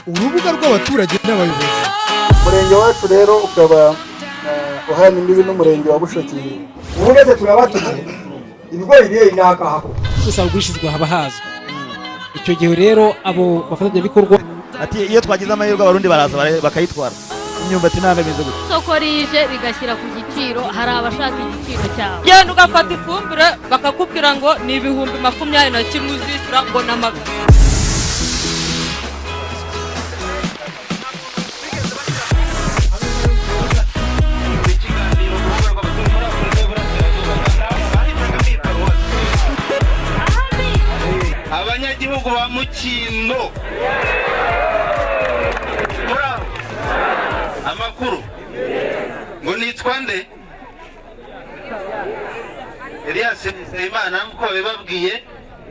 urubuga rw'abaturage n'abayobozi. Umurenge wacu rero ukaba uhana imbibi n'umurenge wa Bushoki. Ubugeze turabatuye ibigori bye inakahako gusa ugurishizwa haba hazwe. Icyo gihe rero abo bafatanya bikorwa ati iyo twagize amahirwe abarundi baraza bakayitwara. Imyumbati nave meze gute? Soko rije rigashyira ku giciro, hari abashaka igiciro cyabo. Genda ugafata ifumbire bakakubwira ngo ni 21,000 uzishyura ngo n'amagana. Abanyagihugu ba Mukindo amakuru ngo nitwa nde Elias Nsabimana nkuko bibabwiye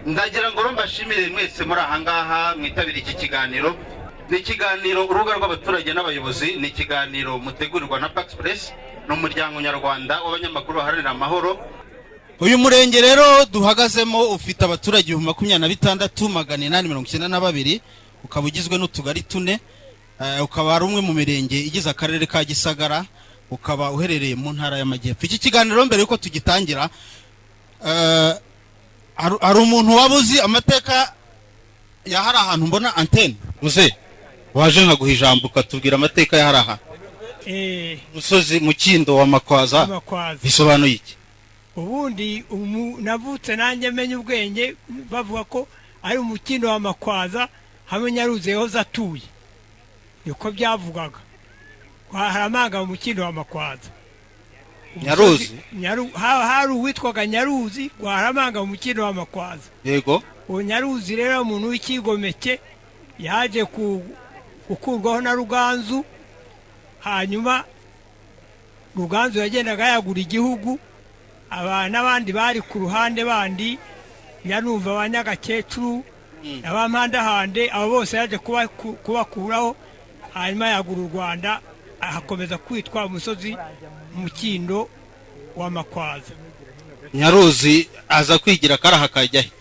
ndagira ngo mbashimire mwese muri ahangaha mwitabira iki kiganiro. Ni ikiganiro urubuga rw'abaturage n'abayobozi, ni ikiganiro mutegurirwa na Pax Press n'umuryango nyarwanda w'abanyamakuru baharanira amahoro. Uyu murenge rero duhagazemo ufite abaturage 26,892 ukaba ugizwe n'utugari 4 ukaba ari umwe mu mirenge igize akarere ka Gisagara, ukaba uherereye mu ntara y'Amajyepfo. Iki kiganiro mbere yuko tugitangira ari umuntu wabuzi amateka ya hari ahantu mbona antenne uze waje nkaguha ijambo ukatubwira amateka ya hari aha musozi Mukindo wa Makwaza bisobanuye iki? Ubundi navutse nanjye menye ubwenge bavuga ko ari Umukindo wa Makwaza hamwe Nyaruzi yahoze atuye, niko byavugaga. Haramanga Umukindo wa Makwaza Nyaruzi hari uwitwaga Nyaruzi haramanga Umukindo wa Makwaza. Yego. Uwo Nyaruzi rero umuntu w'ikigomeke yaje gukurwaho na Ruganzu, hanyuma Ruganzu yagendaga yagura igihugu. N'abandi bari ku ruhande bandi Nyanumva abanyagakecuru n'abampandahande abo bose yaje kubakuraho, hanyuma yagura u Rwanda akomeza kwitwa umusozi Mukindo wa Makwaza. Nyaruzi aza kwigira karaha kajyahe?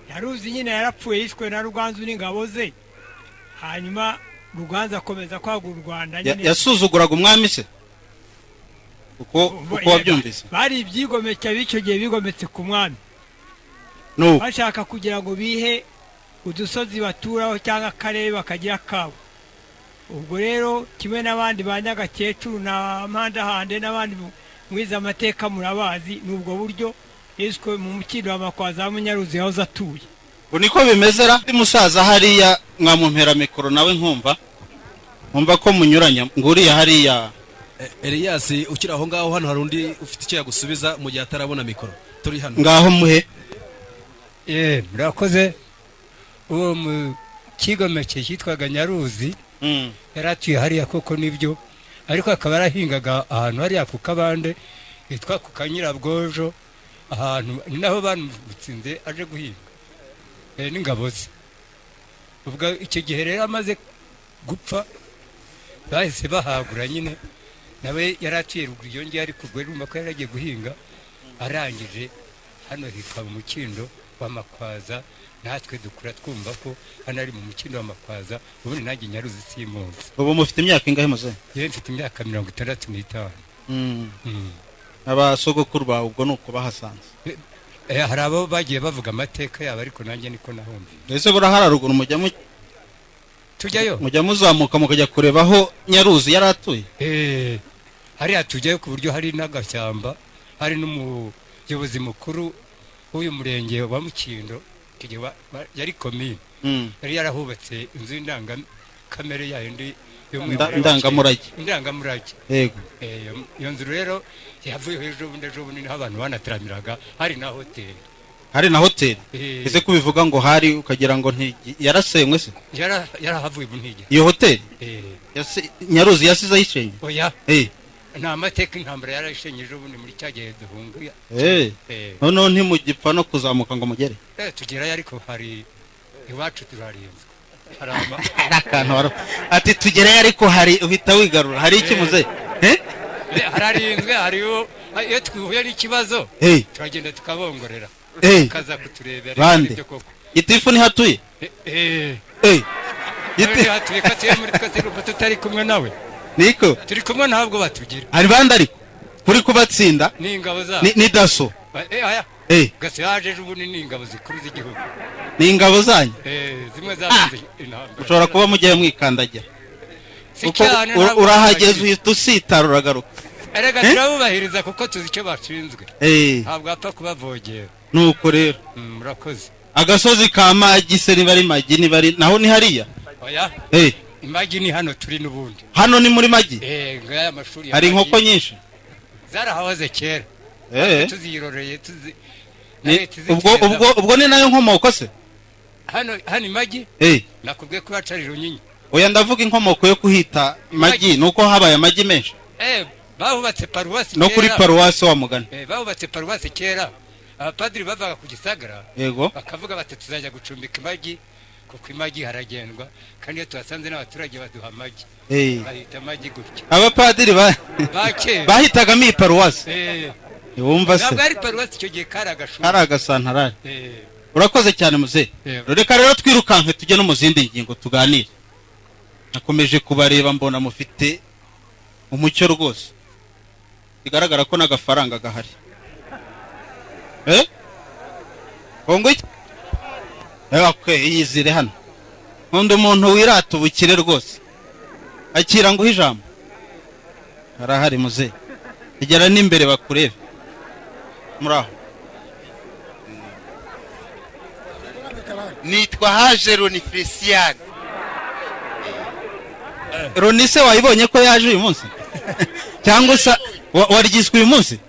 Nyaruzi nyine yarapfuye yishwe na Ruganzu n'ingabo ze, hanyuma Ruganzu akomeza kwagura u Rwanda. Yasuzuguraga umwami se uko wabyumvise? Bari ibyigomeke b'icyo gihe bigometse ku mwami, bashaka kugira ngo bihe udusozi baturaho cyangwa akarere bakagira kabo. Ubwo rero kimwe n'abandi banyagakecuru na mpandahande n'abandi mwize amateka murabazi, n'ubwo buryo yiswe mu Mukindo wa Makwaza wa Nyaruzi yahoze atuye. Ngo niko bimezera ndi musaza hariya mwamumpera mikoro nawe nkumva ko munyuranya nguriya hariya. Elias ukira aho ngaho hano hari undi ufite icyo yagusubiza mu gihe atarabona mikoro turi hano ngaho muhe. Murakoze. Uwo mu kigomeke cyitwaga Nyaruzi yaratuye hariya koko nibyo, ariko akaba arahingaga ahantu hariya ku kabande yitwa ku Kanyirabwojo, ahantu ni naho bamutsinze aje guhinga n'ingabo ze. Ubwo icyo gihe rero amaze gupfa bahise bahagura nyine, nawe yaratuye ruguru iyo ngiye, ariko ubwo rumva ko yaragiye guhinga arangije hano hitwa mu Mukindo wa Makwaza. Natwe dukura twumva ko hano ari mu Mukindo wa Makwaza, ubundi nanjye Nyaruzi simuzi. Ubu mufite imyaka ingahe muze? Yewe mfite imyaka 65. Abasogokuru bawe ubwo nuko bahasanze? Hari abo bagiye bavuga amateka yabo, ariko nanjye niko nahumviye. Ese burahara ruguru tujyayo mujya muzamuka mukajya kureba aho Nyaruzi yaratuye? hariya tujyayo ku buryo hari n'agashyamba, hari n'umuyobozi mukuru w'uyu murenge wa Mukindo yari komine, yari yarahubatse inzu y'indangakamere yayo ndi ndangamurage. Yego. Iyo nzu rero yavuye ejo bundi niho abantu banataramiraga, hari na hoteli. Hari na hoteli? Ese kubivuga ngo hari ukagira ngo yarasenywe se? Yarahavuye buntige. Iyo hoteli? Nyaruzi yasize ayishenye? Oya. Nta mateka intambara yarashenye ejo bundi muri cyagihe duhunga. Noneho ntimugipfa no kuzamuka ngo mugere? Tugerayo, ariko hari iwacu turarinzwe. Ati tugerayo ariko hari uhita wigarura, hari iki muze? Hararinzwe, hariyo iyo twihuye n'ikibazo turagenda tukabongorera kaza kuturebera ibyo koko. Gitifu ni hatuye? tureka turi muri twese urumva tutari kumwe nawe niko turi kumwe ntabwo batugira hari bandi ariko kuri kubatsinda ni ingabo zabo ni daso aya eh gase yaje ejo ubundi ni ingabo zikuru z'igihugu ni ingabo zanyu zimwe zabanze intambara ushobora kuba mugiye mwikandagira uko urahageze uhita usitara uragaruka erega turabubahiriza kuko tuzi icyo bashinzwe ntabwo apfa kubavogera nuko rero murakoze agasozi ka magi se niba ari magi niba ari naho ni hariya oya imagi ni hano turi n'ubundi hano ni muri magi ngaya amashuri hari inkoko nyinshi zarahahoze kera tuziroreye ubwo ni nayo nkomoko se hano imagi nakubwiye ko bacarira runyinya oya ndavuga inkomoko yo kuhita magi nuko habaye amagi menshi bahubatse paruwasi no kuri paruwasi wa mugani bahubatse paruwasi kera abapadiri bavaga ku gisagara yego bakavuga bati tuzajya gucumbika imagi kuko imagi haragendwa kandi iyo tuhasanze n'abaturage baduha amagi bahita amagi gutya abapadiri bahitagamo iyi paruwasi wumva se ntabwo ari paruwasi icyo gihe kari agashuri kari agasantarari urakoze cyane muzehe reka rero twirukanke tujye no mu zindi ngingo tuganire nakomeje kubareba mbona mufite umucyo rwose bigaragara ko n'agafaranga gahari kongo yizire hano nkunda umuntu wirata ubukire rwose akira nguhe ijambo harahari muzehe igera n'imbere bakurebe muraho nitwa haje Roni Felician Roni se wayibonye ko yaje uyu munsi cyangwa se warigizwe uyu munsi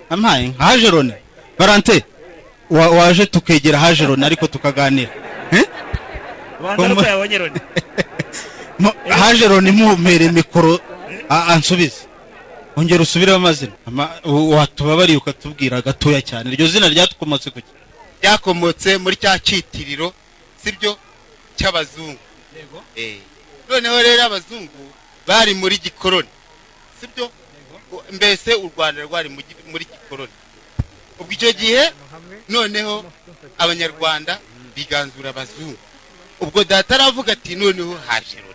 ampaye haje Roni Valente waje tukegera haje Roni ariko tukaganira haje Roni mumpere mikoro ansubize ongera usubire amazina watubabariye ukatubwira gatoya cyane iryo zina ryatukomotse kuki ryakomotse muri cya citiriro sibyo cy'abazungu noneho rero abazungu bari muri gikoroni sibyo mbese u Rwanda rwari muri gikoroni ubwo icyo gihe noneho abanyarwanda biganzura abazungu ubwo data aravuga ati noneho haje Roni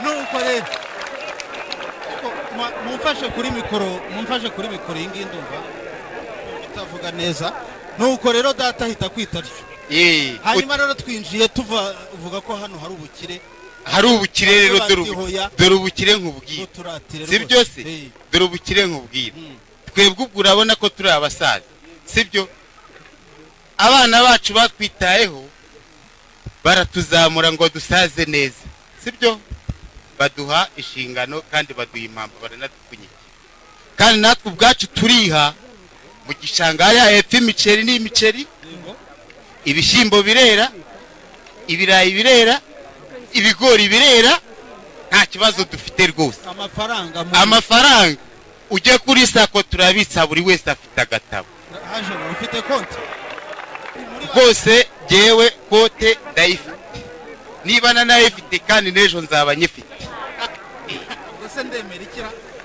nuko rero mumfashe kuri mikoro iyi ngiyi ndumva itavuga neza nuko rero data ahita kwita atyo hanyuma rero twinjiye tuvuga ko hano hari ubukire rero dore ubukire nk'ubwira sibyo se dore ubukire nk'ubwira twebwe ubwo urabona ko turi abasaza sibyo abana bacu batwitayeho baratuzamura ngo dusaze neza sibyo baduha inshingano kandi baduha impamvu baranadupfunyika kandi natwe ubwacu turiha mu gishanga hariya hepfo imiceri n'imiceri ibishyimbo birera ibirayi birera ibigori birera nta kibazo dufite rwose amafaranga ujye kuri sako turabitsa buri wese afite agatabo ufite konti rwose jyewe kote ndayifite niba nanayifite kandi n'ejo nzaba nyifite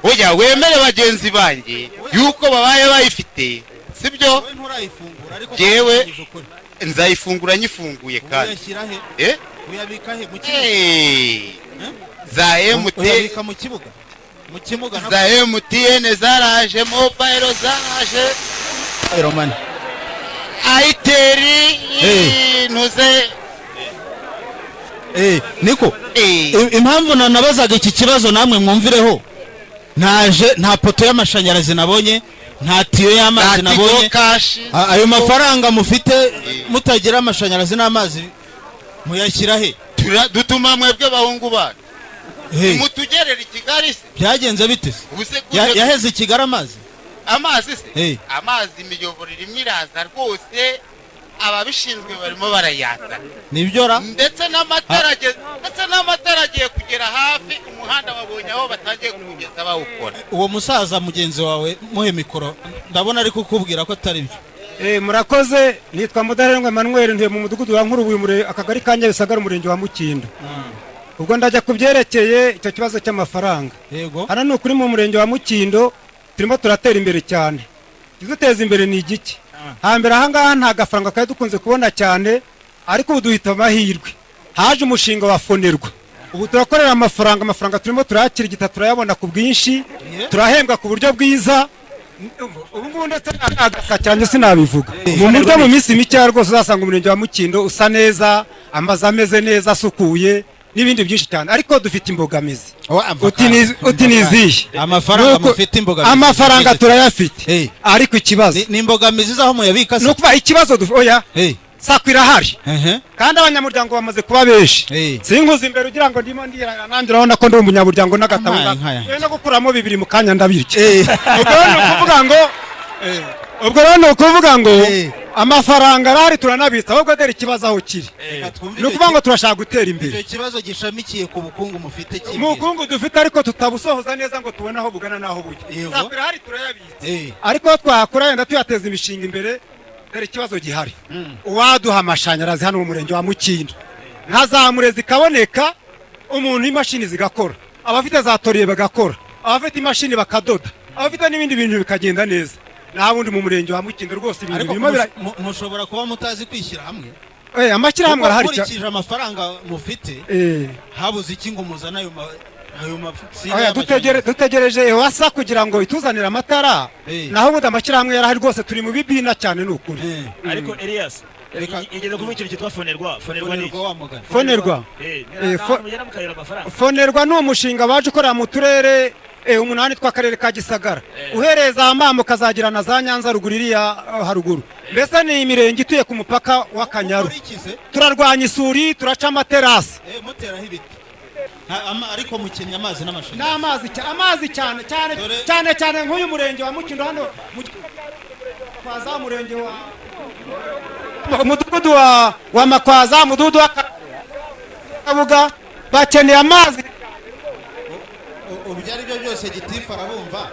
oya wemere bagenzi banjye yuko babaye bayifite sibyo jyewe nzayifungura nyifunguye kandi za MTN zaraje mobile zaraje ayiteri ntuze niko impamvu nanabazaga iki kibazo namwe mwumvireho nta poto y'amashanyarazi nabonye nta tiyo y'amazi nabonye ayo mafaranga mufite mutagira amashanyarazi n'amazi muyashyira he dutuma mwebwe bahungu bana mutugerera i Kigali se byagenze bite yaheze i Kigali amazi se amazi imiyoboro irimo iraza rwose ababishinzwe barimo barayatsa nibyora ndetse n'amatara agiye kugera hafi umuhanda wabonye aho batangiye kugeza bawukora uwo musaza mugenzi wawe muhe mikoro ndabona ari kukubwira ko atari byo murakoze nitwa Mudaheranwa Emmanuel ntuye mu mudugudu wa Nkurubuye akagari ka Nyabisagara umurenge wa Mukindo ubwo ndajya kubyerekeye icyo kibazo cy'amafaranga yego hano ni ukuri mu murenge wa Mukindo turimo turatera imbere cyane iguteza imbere ni igiki hambere ahangaha nta gafaranga kari dukunze kubona cyane ariko ubu duhita amahirwe haje umushinga wa fonerwa ubu turakorera amafaranga turimo turayakirigita turayabona ku bwinshi turahembwa ku buryo bwiza ubu ngubu ndetse n'agasakiranye sinabivuga mu minsi mikeya rwose uzasanga umurenge wa Mukindo usa neza amazu ameze neza asukuye n'ibindi byinshi cyane ariko dufite imbogamizi uti nizihe amafaranga turayafite ariko ikibazo ni imbogamizi zaho muyabika no kuba ikibazo oya sako irahari kandi abanyamuryango bamaze kuba benshi sinkuze imbere ugira ngo ndimo ndira nanjye urabona ko ndi umunyamuryango n'agatabo no gukuramo 2 mu kanya ndabirye ubwo rero ni ukuvuga ngo amafaranga arahari turanabitsa ahubwo dore ikibazo aho kiri ni ukuvuga ngo turashaka gutera imbere icyo kibazo gishamikiye ku bukungu mufite ubukungu dufite ariko tutabusohoza neza ngo tubone aho bugana n'aho bujya sako irahari turayabitsa ariko twakora yenda tuyateza imishinga imbere dore ikibazo gihari uwaduha amashanyarazi hano mu murenge wa Mukindo ntazamure zikaboneka umuntu imashini zigakora abafite za toriye bagakora abafite imashini bakadoda abafite n'ibindi bintu bikagenda neza nta bundi mu murenge wa Mukindo rwose ibintu birimo mushobora kuba mutazi kwishyira hamwe amashyirahamwe arahari ukurikije amafaranga mufite habuze iki ngo muzana ayo dutegereje wasa kugira ngo ituzanire amatara naho ubundi amashyirahamwe yarahari rwose turi mu bibina cyane ni ukuri ariko Elias igeze kuvuga ikintu cyitwa fonerwa ni umushinga waje ukorera mu turere 8 tw'akarere ka Gisagara uhereza amamo kazagira na za Nyanza ruguru iriya haruguru mbese ni imirenge ituye ku mupaka w'Akanyaru turarwanya isuri turaca amaterasi muteraho ibiti ariko mukenya amazi n'amashanyarazi amazi cyane nk'uyu murenge wa Mukindo hano kwaza murenge wa mudugudu wa Makwaza mudugudu wa Kabuga bakeneye amazi ubyari byo byose gitifu arabumva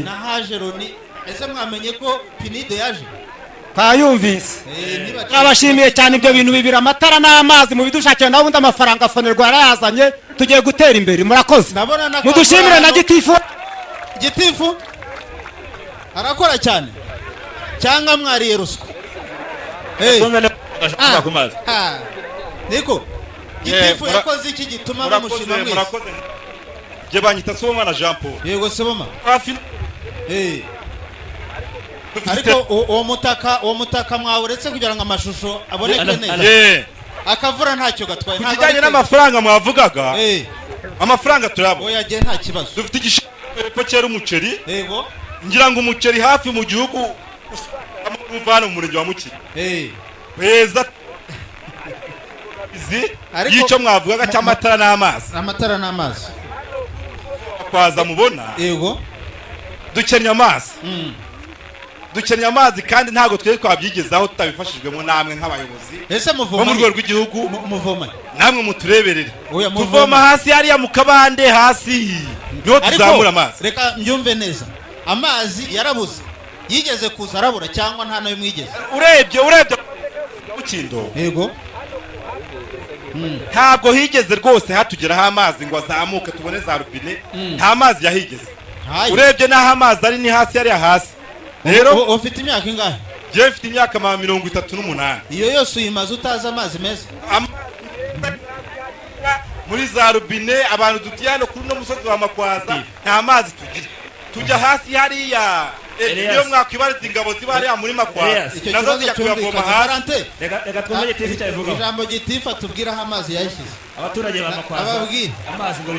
na haje Roni ese mwamenye ko pinide yaje twayumvise abashimiye cyane ibyo bintu bibira amatara n'amazi mu bidushakira nabundi amafaranga fonerwa yarayazanye tugiye gutera imbere murakoze mudushimire na gitifu arakora cyane cyangwa mwariye ruswa niko gitifu yakoze iki gituma bamushima mwese je banyita Sibomana Jean Paul yego Siboma ariko uwo mutaka mwawuretse kugira ngo amashusho aboneke neza akavura ntacyo gatwaye kijyanye n'amafaranga mwavugaga amafaranga turabo oya je nta kibazo dufite igisheko cyera umuceri yego ngira ngo umuceri hafi mu gihugu amuvana mu murenge wa Mukindo heza y'icyo mwavugaga cy'amatara n'amazi kwaza mubona yego dukenye amazi kandi ntago twe twabyigezaho tutabifashijwemo namwe nk'abayobozi ese muvoma mu rwego rw'igihugu muvoma namwe mutureberere tuvoma hasi hariya mu kabande hasi niho tuzamura amazi reka mbyumve neza amazi yarabuze yigeze kuza arabura cyangwa nta nayo mwigeze urebye Mukindo yego ntabwo higeze rwose hatugeraho amazi ngo azamuke tubone za rubine nta mazi yahigeze urebye n'aho amazi ari ni hasi hariya hasi rero ufite imyaka ingahe je mfite imyaka 38 iyo yose uyimaze utazi amazi meza muri za rubine abantu dutiyano kuri no musozi wa Makwaza nta mazi tugira tujya hasi hariya iyo mwakwibariza ingabo ziba hariya muri Makwaza nazo zijya kuyavoma hasi reka twumve gitifu cyavuga ijambo gitifu atubwira aho amazi yashyize abaturage ba Makwaza ababwira amazi ngo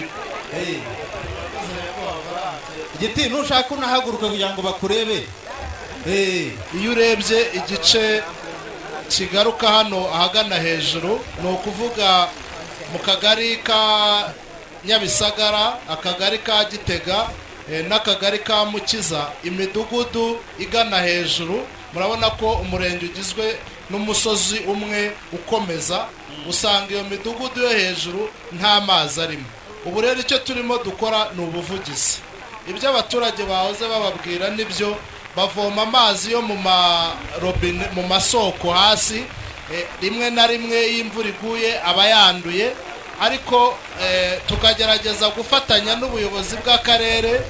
giti nushaka unahaguruka kugira ngo bakurebe iyo urebye igice kigaruka hano ahagana hejuru ni ukuvuga mu kagari ka Nyabisagara akagari ka Gitega n'akagari ka Mukiza imidugudu igana hejuru murabona ko umurenge ugizwe n'umusozi umwe ukomeza usanga iyo midugudu yo hejuru nta mazi arimo ubu rero icyo turimo dukora ni ubuvugizi ibyo abaturage bahoze bababwira nibyo bavoma amazi yo mu marobine mu masoko hasi rimwe na rimwe y'imvura iguye aba yanduye ariko tukagerageza gufatanya n'ubuyobozi bw'akarere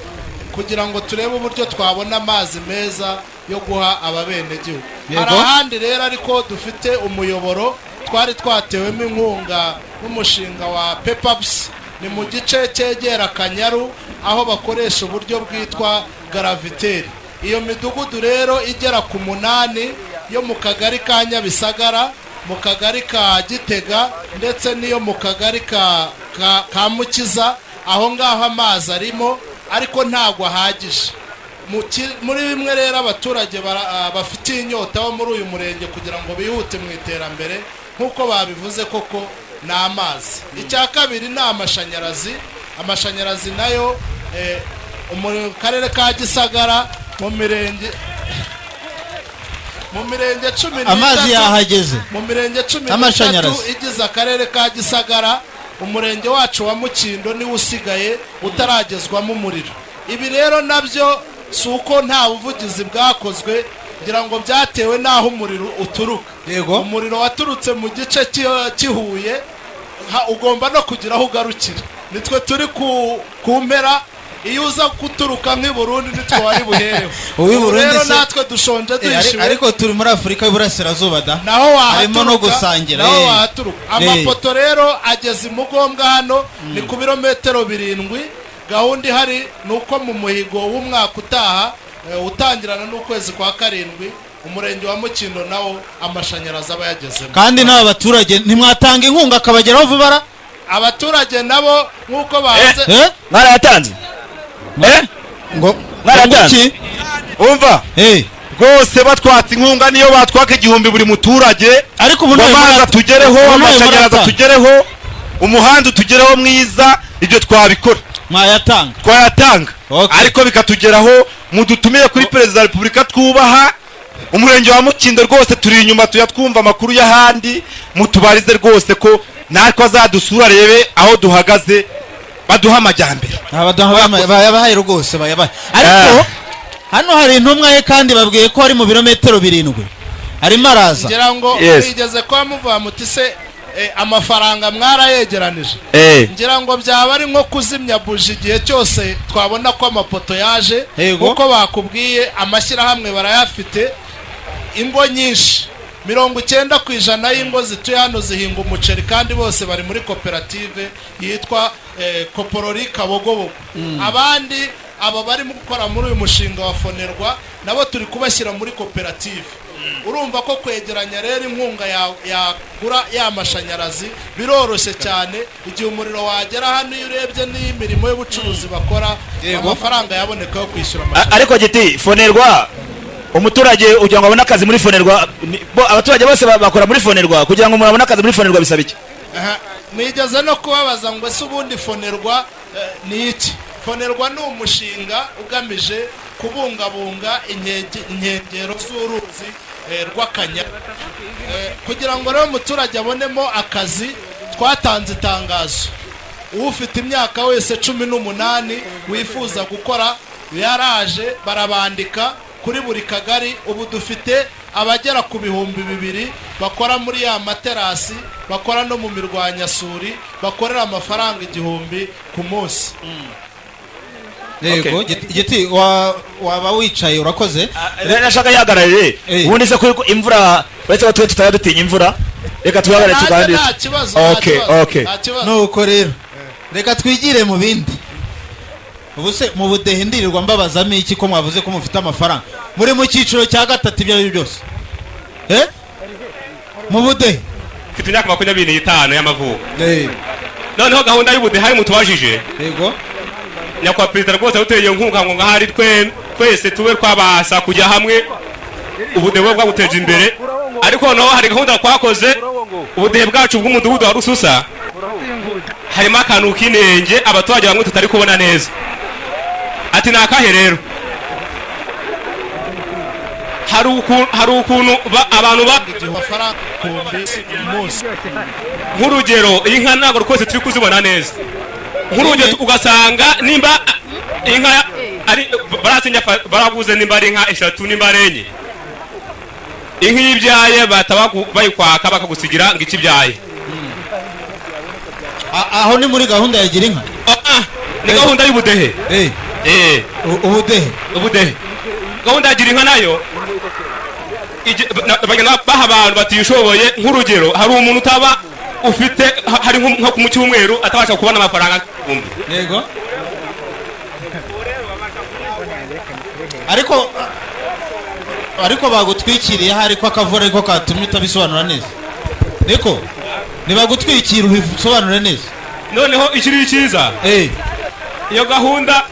kugira ngo turebe uburyo twabona amazi meza yo guha ababenegihugu hari ahandi rero ariko dufite umuyoboro twari twatewemo inkunga n'umushinga wa pepabusi ni mu gice cyegera Akanyaru aho bakoresha uburyo bwitwa garaviteri. Iyo midugudu rero igera ku 8 yo mu kagari ka Nyabisagara, mu kagari ka Gitega ndetse n'iyo mu kagari ka Mukiza, aho ngaho amazi arimo ariko ntabwo ahagije. Muri bimwe rero abaturage bafitiye inyota bo muri uyu murenge kugira ngo bihute mu iterambere nk'uko babivuze koko ni amazi. Icya kabiri ni amashanyarazi. Amashanyarazi nayo mu karere ka Gisagara mu mirenge 13 amazi yahageze mu mirenge 13 igize akarere ka Gisagara, umurenge wacu wa Mukindo niwe usigaye utaragezwamo umuriro. Ibi rero nabyo si uko nta buvugizi bwakozwe, ngira ngo byatewe n'aho umuriro uturuka. Umuriro waturutse mu gice cy'ihuye ugomba no kugira aho ugarukira. Nitwe turi ku mpera, iyo uza guturuka nk'i Burundi nitwe wari buhereho. Rero natwe dushonje dushiwe, ariko turi muri Afurika y'Uburasirazuba da, naho harimo no gusangira. Naho wahaturuka. Amapoto rero ageze imugombwa hano ni ku birometero 7. Gahunda ihari ni uko mu muhigo w'umwaka utaha utangirana n'ukwezi kwa 7 umurenge wa Mukindo nawo amashanyarazi aba yagezemo. Kandi n'aba baturage ntimwatanga inkunga akabageraho vuba. Abaturage nabo nk'uko baze mwarayatanze ngo mwarayatanze umva rwose batwatse inkunga niyo batwaka 1000 buri muturage, ariko ubu amazi tugereho, amashanyarazi tugereho, umuhanda tugereho mwiza, ibyo twabikora twayatanga ariko bikatugeraho. Mudutumire kuri perezida wa Repubulika twubaha umurenge wa Mukindo, rwose turi inyuma tuyatwumva amakuru y'ahandi, mutubarize rwose ko natwe azadusura rebe aho duhagaze, baduha amajyambere. Bayabahaye rwose bayabaye. Ariko hano hari intumwa ye kandi babwiye ko ari mu birometero 7 arimo araza. Ngira ngo bigeze kwa muva mutise amafaranga mwarayegeranije. Ngira ngo byaba ari nko kuzimya buji igihe cyose twabona ko amapoto yaje, uko bakubwiye amashyirahamwe barayafite. Ingo nyinshi 90% y'ingo zituye hano zihinga umuceri kandi bose bari muri koperative yitwa Koporori Kabogobogo. Abandi aba bari gukora muri uyu mushinga wa Fonerwa nabo turi kubashyira muri koperative. Urumva ko kwegeranya rero inkunga yagura y'amashanyarazi biroroshye cyane. Igihe umuriro wagera hano iyo urebye n'imirimo y'ubucuruzi bakora, amafaranga yaboneka yo kwishyura amashanyarazi. Ariko giti Fonerwa umuturage ugira ngo abone akazi muri Fonerwa, abaturage bose bakora muri Fonerwa, kugira ngo umuntu abone akazi muri Fonerwa bisaba iki? Mwigeze no kubabaza ngo ese ubundi Fonerwa ni iki? Fonerwa ni umushinga ugamije kubungabunga inkengero z'uruzi rw'Akanyaru. Kugira ngo rero umuturage abonemo akazi, twatanze itangazo. Ufite imyaka wese 18 wifuza gukora yaraje, barabandika kuri buri kagari. Ubu dufite abagera ku 2000 bakora muri ya materasi, bakora no mu mirwanyasuri, bakorera amafaranga 1000 ku munsi. Yego, giti waba wicaye urakoze. Nashaka yagararire. Ubundi se ko imvura uretse ko tutaya dutinya imvura, reka tuhagarare tuganire. Okay. Nuko rero reka twigire mu bindi. Ubuse mu budehe ndirirwa mbabazamo iki ko mwavuze ko mufite amafaranga muri mu cyiciro cya 3 ibyo byose? Mu budehe mfite imyaka 25 y'amavuko. Noneho gahunda y'ubudehe hari mutubajije. Yego. Nyakwa perezida rwose uteye nkunga ngo ngahari twese tube twabasa kujya hamwe ubudehe bwaguteje imbere. Ariko no hari gahunda twakoze ubudehe bwacu bw'umudugudu wa Rususa, harimo akantu k'inenge abaturage bamwe tutari kubona neza. Ati nakahe rero hari ukuntu abantu amafaranga nk'urugero inka ntabwo rwose turi kuzibona neza. Nk'urugero ugasanga nimba inka ari baraguze nimba ari inka 3 nimba ari 4, inka y'ibyaye bayikwaka bakagusigira ngo ikibyaye. Aho ni muri gahunda ya gira inka? Ni gahunda y'ubudehe. Ubudehe gahunda ya gira inka nayo bagenda baha abantu batishoboye nk'urugero hari umuntu utaba ufite hari nko mu cyumweru atabasha kubona amafaranga yego ariko bagutwikiriye ariko akavura ariko katumye utabisobanura neza niko nibagutwikira ubisobanure neza noneho ikiri cyiza iyo gahunda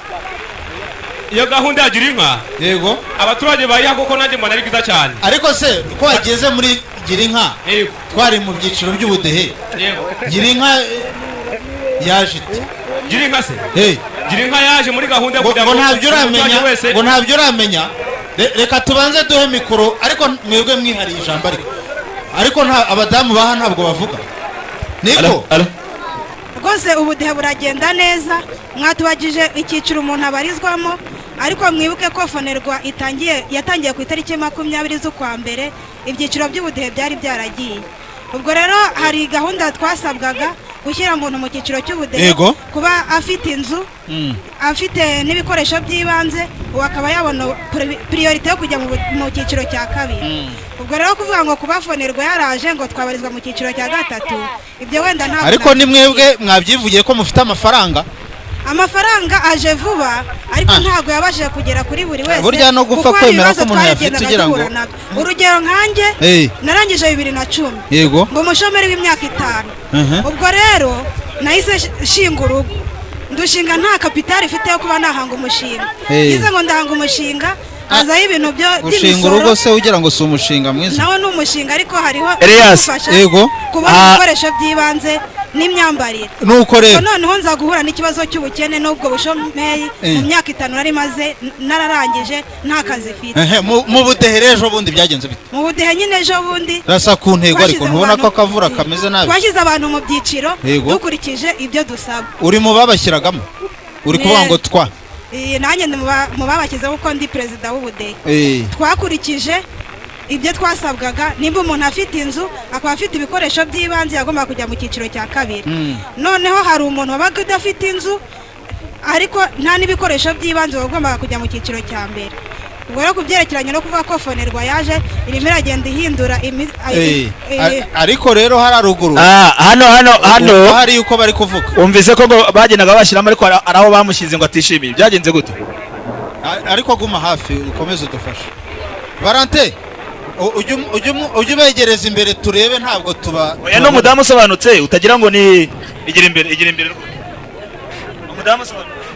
yagira inka yego abaturage bayiha kuko nanjye mbona ari byiza cyane ariko se ko wageze muri gira inka twari mu byiciro by'ubudehe gira inka yaje ite gira inka se gira inka yaje muri gahunda yo kugira ngo ntabyo uramenya reka tubanze duhe mikoro ariko mwebwe mwihariye ijambo ariko abadamu baha ntabwo bavuga niko rwose ubudehe buragenda neza mwatubagije icyiciro umuntu abarizwamo ariko mwibuke ko fonerwa yatangiye ku itariki 20 z'ukwa mbere ibyiciro by'ubudehe byari byaragiye ubwo rero hari gahunda twasabwaga gushyira umuntu mu cyiciro cy'ubudehe kuba afite inzu afite n'ibikoresho by'ibanze ubu akaba yabona priorite yo kujya mu cyiciro cya kabiri ubwo rero kuvuga ngo kubafonerwa yaraje ngo twabarizwa mu cyiciro cya gatatu ibyo wenda ntabwo ariko ni mwebwe mwabyivugiye ko mufite amafaranga aje vuba ariko ntabwo yabashije kugera kuri buri wese burya no gupfa kwemera ko umuntu yafite ugira ngo urugero nkanjye narangije 2010 yego ngo umushomeri w'imyaka 5 ubwo rero nahise shinga urugo ndushinga nta kapitali ifite yo kuba nahanga umushinga yize ngo ndahanga umushinga azaho ibintu gushinga urugo se ugira ngo si umushinga mwiza nawe ni umushinga ariko hariho gufasha kubona ibikoresho by'ibanze n'imyambarire nuko rero noneho nza guhura n'ikibazo cy'ubukene n'ubwo bushomeri mu myaka 5 nari maze nararangije nta kazi mfite mu budehe ejo bundi byagenze bite mu budehe nyine ejo bundi rasa ku ntego ariko ntubona ko akavura kameze nabi twashyize abantu mu byiciro dukurikije ibyo dusaba uri mu babashyiragamo uri kuvuga ngo twa nanjye mu babashyizeho uko ndi perezida w'ubudehe twakurikije ibyo twasabwaga nimba umuntu afite inzu akaba afite ibikoresho by'ibanze yagomba kujya mu cyiciro cya kabiri noneho hari umuntu wabaga udafite inzu ariko nta n'ibikoresho by'ibanze wagombaga kujya mu cyiciro cya mbere ubwo rero ku byerekeranye no kuvuga ko fonerwa yaje irimo iragenda ihindura ariko rero hari aruguru hano hari yuko bari kuvuga umvise ko bagendaga bashyiramo ariko araho bamushyize ngo atishimiye byagenze gute ariko guma hafi ukomeze udufashe Valente ujye ubegereza imbere turebe ntabwo tuba oya no mudamu usobanutse utagira ngo ni igira imbere umudamu usobanutse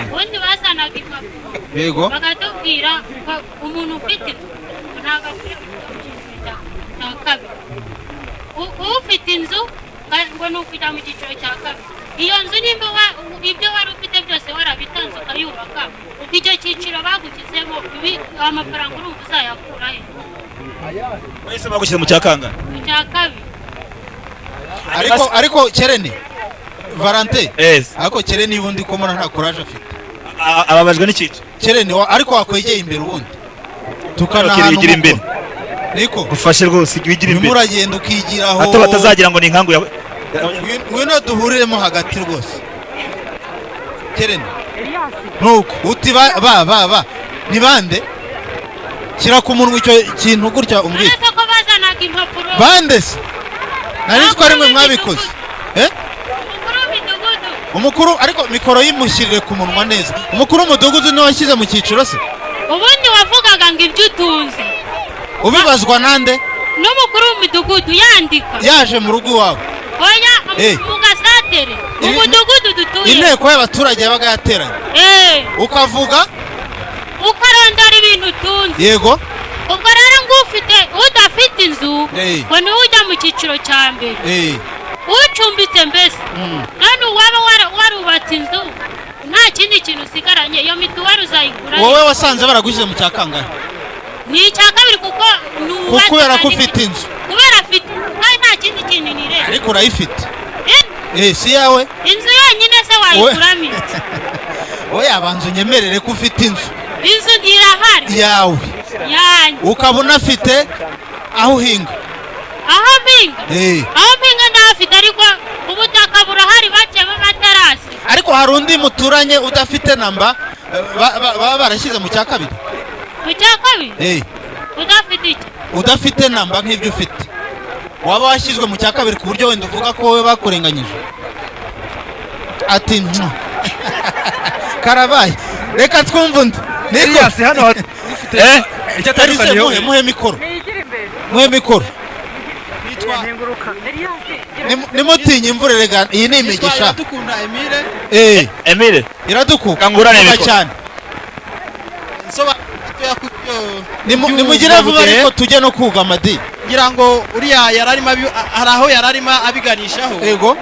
ubundi bazanaga impapuro yego bakatubwira ko umuntu ufite ntabwo akwiye kujya cya kabiri ufite inzu ngo ni ukujya mu cyiciro cya kabiri iyo nzu nimba ibyo wari ufite byose warabitanze ukayubaka ubwo icyo cyiciro bagushyizemo amafaranga urumva uzayakura he wese bagushyize mu cya kangahe mu cya kabiri ariko kerene Valente ariko kerene ubundi ko mbona nta courage afite ababajwe n'icyiciro kerene ariko wakwegeye imbere ubundi tukanahana imbere niko gufashe rwose wigira imbere muragenda ukigiraho hato batazagira ngo ni inkangu ngwino duhuriremo hagati rwose kerene nuko uti ba ni bande shyira ku munwa icyo kintu gutya umbwira ko bazanaga impapuro bande se nari nzi ko ari mwe mwabikoze umukuru ariko mikoro yimushyirire ku munwa neza umukuru w'umudugudu niwe washyize mu cyiciro se ubundi wavugaga ngo ibyo utunze ubibazwa nande n'umukuru w'umudugudu yandika yaje mu rugo iwawe oya mu gasatere mu mudugudu dutuye inteko y'abaturage yabaga yateranye ukavuga ukarondora ibintu utunze yego ubwo rero ngo udafite inzu ngo niwe ujya mu cyiciro cya mbere ucumbitse mbese none uwaba warubatse inzu nta kindi kintu usigaranye iyo mituweli uzayigura wowe wasanze baragushyize mu cya kangahe ni icya kabiri kuko kubera ko ufite inzu kubera afite kandi nta kindi kintu nireba ariko urayifite si yawe inzu yonyine se wayiguramo iki wowe yabanza unyemerere ko ufite inzu irahari yawe yanjye ukaba unafite aho uhinga aho mpinga ndahafite ariko ubutaka burahari baciyemo amaterasi ariko hari undi muturanye udafite namba baba barashyize mu cya kabiri Ku cya kabiri udafite iki udafite namba nk'ibyo ufite waba washyizwe mu cya kabiri ku buryo wenda uvuga ko wowe bakurenganyije ati karabaye reka twumve undi Elias hano icyo atandukaniyeho muhe mikoro muhe mikoro nimutinye imvura rega iyi ni imigisha Iradukunda Emile Emile Iradukuka kangurane mikoro cyane nimugire vuba ariko tujye no kugama di ngira ngo uriya yararimo hari aho yararimo abiganishaho yego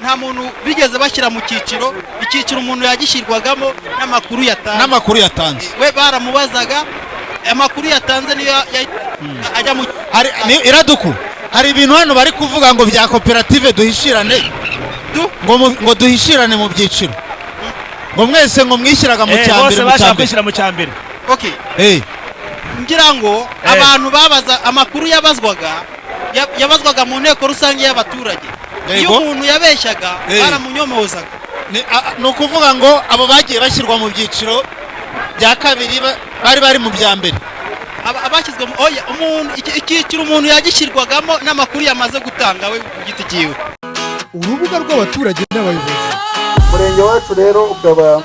nta muntu bigeze bashyira mu cyiciro umuntu yagishyirwagamo n'amakuru yatanze we baramubazaga amakuru yatanze niyo ajya mu Iraduku hari ibintu hano bari kuvuga ngo bya koperative duhishirane ngo duhishirane mu byiciro ngo mwese ngo mwishyiraga mu cyambere bose bashaka kwishyira mu cyambere okay ngira ngo abantu babaza amakuru yabazwaga mu nteko rusange y'abaturage iyo umuntu yabeshyaga baramunyomozaga ni ukuvuga ngo abo bagiye bashyirwa mu byiciro bya kabiri bari mu bya mbere abashyizwe icyiciro umuntu yagishyirwagamo n'amakuru yamaze gutanga we ku giti cyiwe urubuga rw'abaturage n'abayobozi umurenge wacu rero ukaba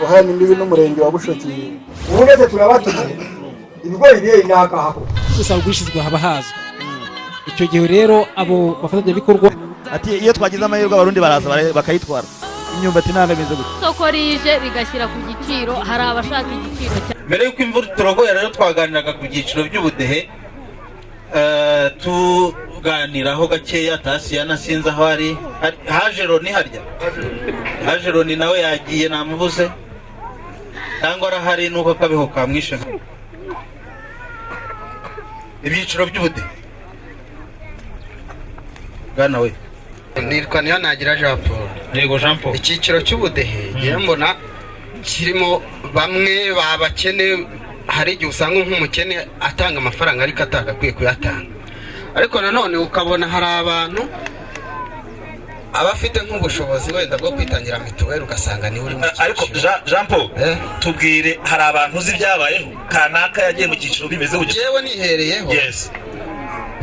uhana imbibi n'umurenge wa Bushoki ubu neze turabatumiye ibigori bye n'akahaho usanga gushizwe haba hazwe icyo gihe rero abo bafatanyabikorwa ati iyo twagize amahirwe abarundi baraza bakayitwara imyumbati ntabwo imeze gutya isoko rije rigashyira ku giciro hari abashaka igiciro mbere y'uko imvura turogoye rero twaganiraga ku byiciro by'ubudehe tuganiraho gakeya Tasiyana sinzi aho ari Hajeroni harya Hajeroni nawe yagiye namubuze cyangwa arahari nuko kabeho kamwishe ibyiciro by'ubudehe bwana we nitwa Niyanagira Jean Paul. Yego Jean Paul. Icyiciro cy'ubudehe ngiye mbona kirimo bamwe babakene hari igihe usanga nk'umukene atanga amafaranga ariko atagakwiye kuyatanga ariko nanone ukabona hari abantu abafite nk'ubushobozi wenda bwo kwitangira mituweli ugasanga niwe uri mu cyiciro. Ariko Jean Paul tubwire hari abantu uzi byabayeho kanaka yagiye mu cyiciro bimeze gutya jewe nihereyeho yes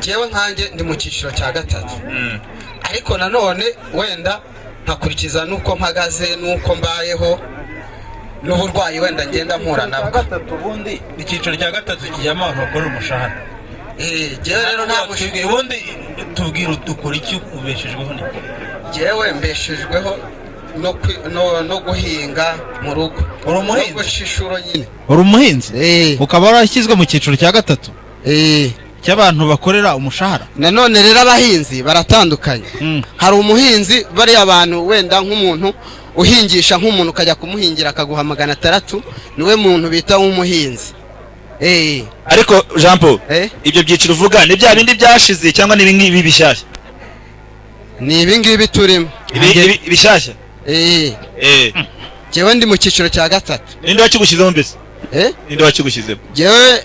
jewe nkanjye ndi mu cyiciro cya gatatu ariko nanone wenda nkakurikiza nuko mpagaze nuko mbayeho n'uburwayi wenda ngenda mpura nabwo gatatu ubundi icyiciro cya gatatu kijyamo abantu bakora umushahara jewe rero ntabwo ubundi tubwira udukora iki ubeshejweho ni jewe mbeshejweho no guhinga mu rugo uri umuhinzi no gushishuro nyine uri umuhinzi ukaba warashyizwe mu cyiciro cya gatatu cy'abantu bakorera umushahara nanone rero abahinzi baratandukanye hari umuhinzi bari abantu wenda nk'umuntu uhingisha nk'umuntu ukajya kumuhingira akaguha 600 niwe muntu bita umuhinzi ariko Jean Paul ibyo byiciro uvuga ni bya bindi byashize cyangwa ni ibingibi bishyashya ni ibingibi turimo bishyashya jewe ndi mu cyiciro cya gatatu ninde wakigushyizemo mbese ninde wakigushyizemo jewe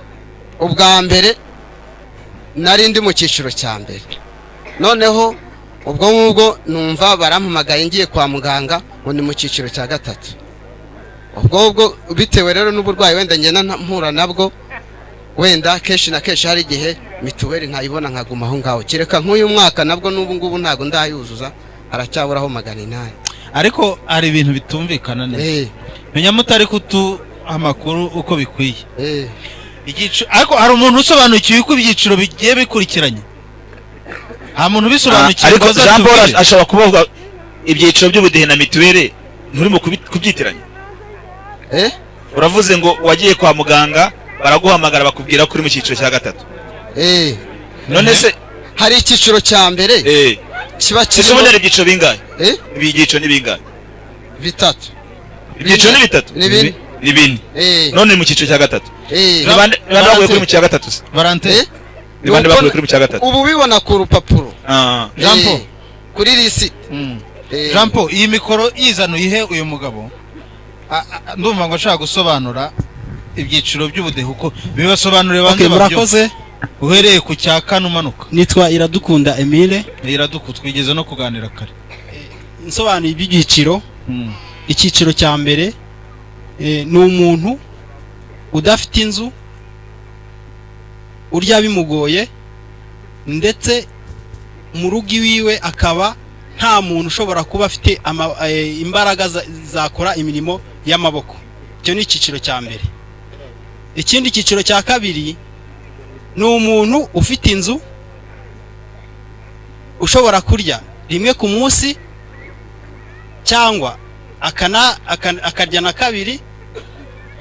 ubwa mbere nari ndi mu cyiciro cya mbere noneho ubwo ngubwo numva barampamagaye ngiye kwa muganga ngo ni mu cyiciro cya gatatu ubwo bitewe rero n'uburwayi wenda ngenda mpura nabwo wenda kenshi na kenshi hari igihe mituweli ntayibona nkaguma aho ngaho kereka nk'uyu mwaka nabwo n'ubu ngubu ntabwo ndayuzuza haracyaburaho 800 ariko hari ibintu bitumvikana neza menya mutari kutu amakuru uko bikwiye ariko hari umuntu usobanukiwe uko ibyiciro bigiye bikurikiranye nta muntu bisobanukiwe ariko Jean Paul ashobora kuvuga ibyiciro by'ubudehe na mituweli nturimo kubyitiranya uravuze ngo wagiye kwa muganga baraguhamagara bakubwira ko uri mu cyiciro cya gatatu none se hari icyiciro cya mbere kiba kirimo ubonera ibyiciro bingahe ibyiciro ni bingahe bitatu ibyiciro ni bitatu ni bine none mu cyiciro cya gatatu nibande baguye kuri mu cya gatatu se Valente nibande baguye kuri mu cya gatatu ubu bibona ku rupapuro Jean Paul kuri lisite Jean Paul iyi mikoro yizanuye ihe uyu mugabo ndumva ngo ashaka gusobanura ibyiciro by'ubudehe uko bibasobanurire banze murakoze uhereye ku cya kane umanuka nitwa Iradukunda Emile twigeze no kuganira kare nsobanuye iby'igiciro icyiciro cya mbere ni umuntu udafite inzu, urya bimugoye, ndetse mu rugo iwiwe akaba nta muntu ushobora kuba afite imbaraga zakora imirimo y'amaboko. Icyo ni icyiciro cya mbere. Ikindi cyiciro cya kabiri ni umuntu ufite inzu, ushobora kurya rimwe ku munsi cyangwa akarya na kabiri,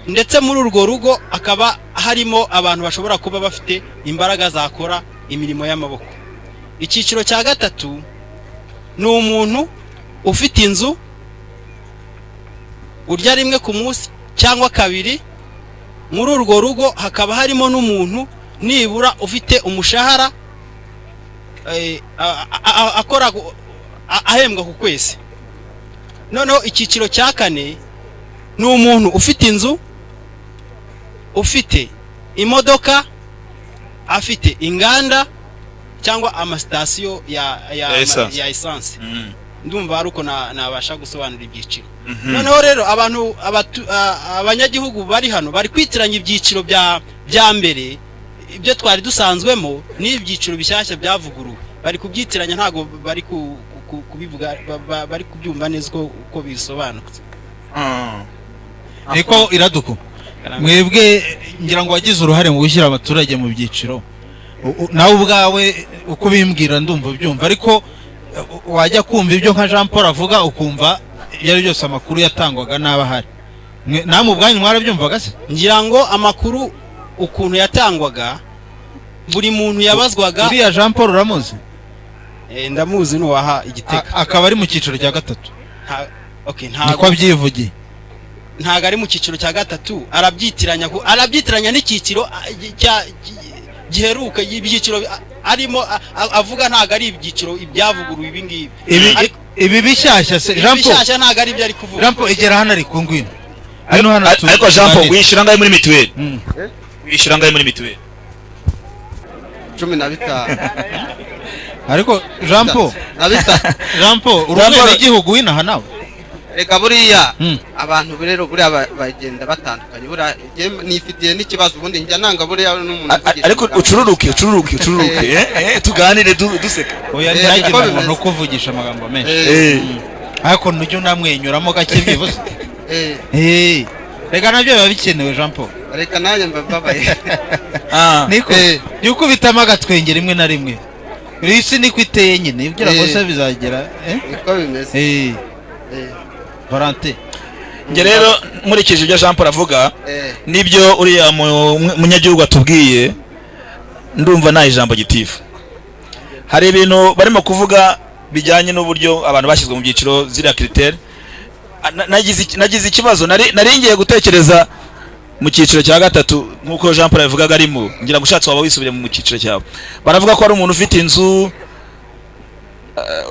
ndetse muri urwo rugo akaba harimo abantu bashobora kuba bafite imbaraga zakora imirimo y'amaboko. Icyiciro cya gatatu ni umuntu ufite inzu, urya rimwe ku munsi cyangwa kabiri, muri urwo rugo hakaba harimo n'umuntu nibura ufite umushahara akora ahembwa ku kwezi. Noneho icyiciro cya kane ni umuntu ufite inzu, ufite imodoka, afite inganda cyangwa amasitasiyo ya esanse. Ndumva ari uko nabasha gusobanura ibyiciro. Noneho rero abanyagihugu bari hano bari kwitiranya ibyiciro bya mbere, ibyo twari dusanzwemo n'ibyiciro bishyashya byavuguruwe. Bari kubyitiranya, ntago bari kubivuga, bari kubyumva neza uko bisobanutse. Niko Iraduko, mwebwe ngira ngo wagize uruhare mu gushyira abaturage mu byiciro. Nawe ubwawe uko bimbwira ndumva byumva, ariko wajya kumva ibyo nka Jean Paul avuga ukumva ibyo ari byose amakuru yatangwaga n'abahari. Namwe ubwanyu mwarabyumvaga se? Ngira ngo amakuru ukuntu yatangwaga, buri muntu yabazwaga. Uriya Jean Paul uramuzi? Ndamuzi, n'uwaha Igitega. Akaba ari mu cyiciro cya gatatu. Niko abyivugiye. Ntago ari mu cyiciro cya gatatu, arabyitiranya n'icyiciro giheruka. Ibyiciro arimo avuga ntago ari ibyiciro ibyavuguruwe ibi ngibi. Ibi bishyashya se Jean Paul? Bishyashya ntago ari byo ari kuvuga. Jean Paul egera hano ari kungwina. Ariko Jean Paul wishyura ngahe muri mituweli? Wishyura ngahe muri mituweli? 15. Ariko Jean Paul urumwe igihugu winaha nawe? Reka buriya abantu rero buriya bagenda batandukanye. Buriya nifitiye n'ikibazo, ubundi njya nanga buriya n'umuntu. Ariko ucururuke tuganire duseka. Oya ntagira umuntu kuvugisha amagambo menshi. Ariko nujyo namwenyuramo gake byibuze. Reka nabyo biba bikenewe Jean Paul. Reka nanjye mbabaye. Niko yuko bitama agatwenge rimwe na rimwe. Isi niko iteye nyine, ugira ngo se bizagera niko bimeze. Valente, nge rero nkurikije ibyo Jean Paul avuga nibyo uriya munyagihugu atubwiye, ndumva nta ijambo gitifu. Hari ibintu barimo kuvuga bijyanye n'uburyo abantu bashyizwe mu byiciro ziriya critère. Nagize ikibazo, nari ngiye gutekereza mu cyiciro cya gatatu nk'uko Jean Paul yavugaga arimo. Ngira ngo ushatse waba wisubire mu cyiciro cyawe. Baravuga ko ari umuntu ufite inzu,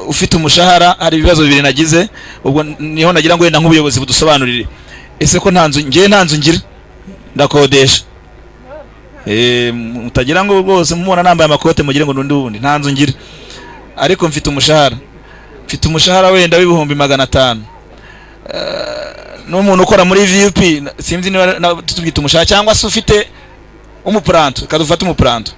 ufite umushahara. Hari ibibazo bibiri nagize, ubwo niho nagira ngo wenda nk'ubuyobozi budusobanurire. Ese ko nta nzu ngira, ndakodesha. Mutagira ngo rwose mubona nambaye amakote mugire ngo n'undi nta nzu ngira, ariko mfite umushahara wenda w'ibihumbi 500. N'umuntu ukora muri VUP, sinzi niba tutubwita umushahara, cyangwa se ufite umupranto, kadufata umupranto,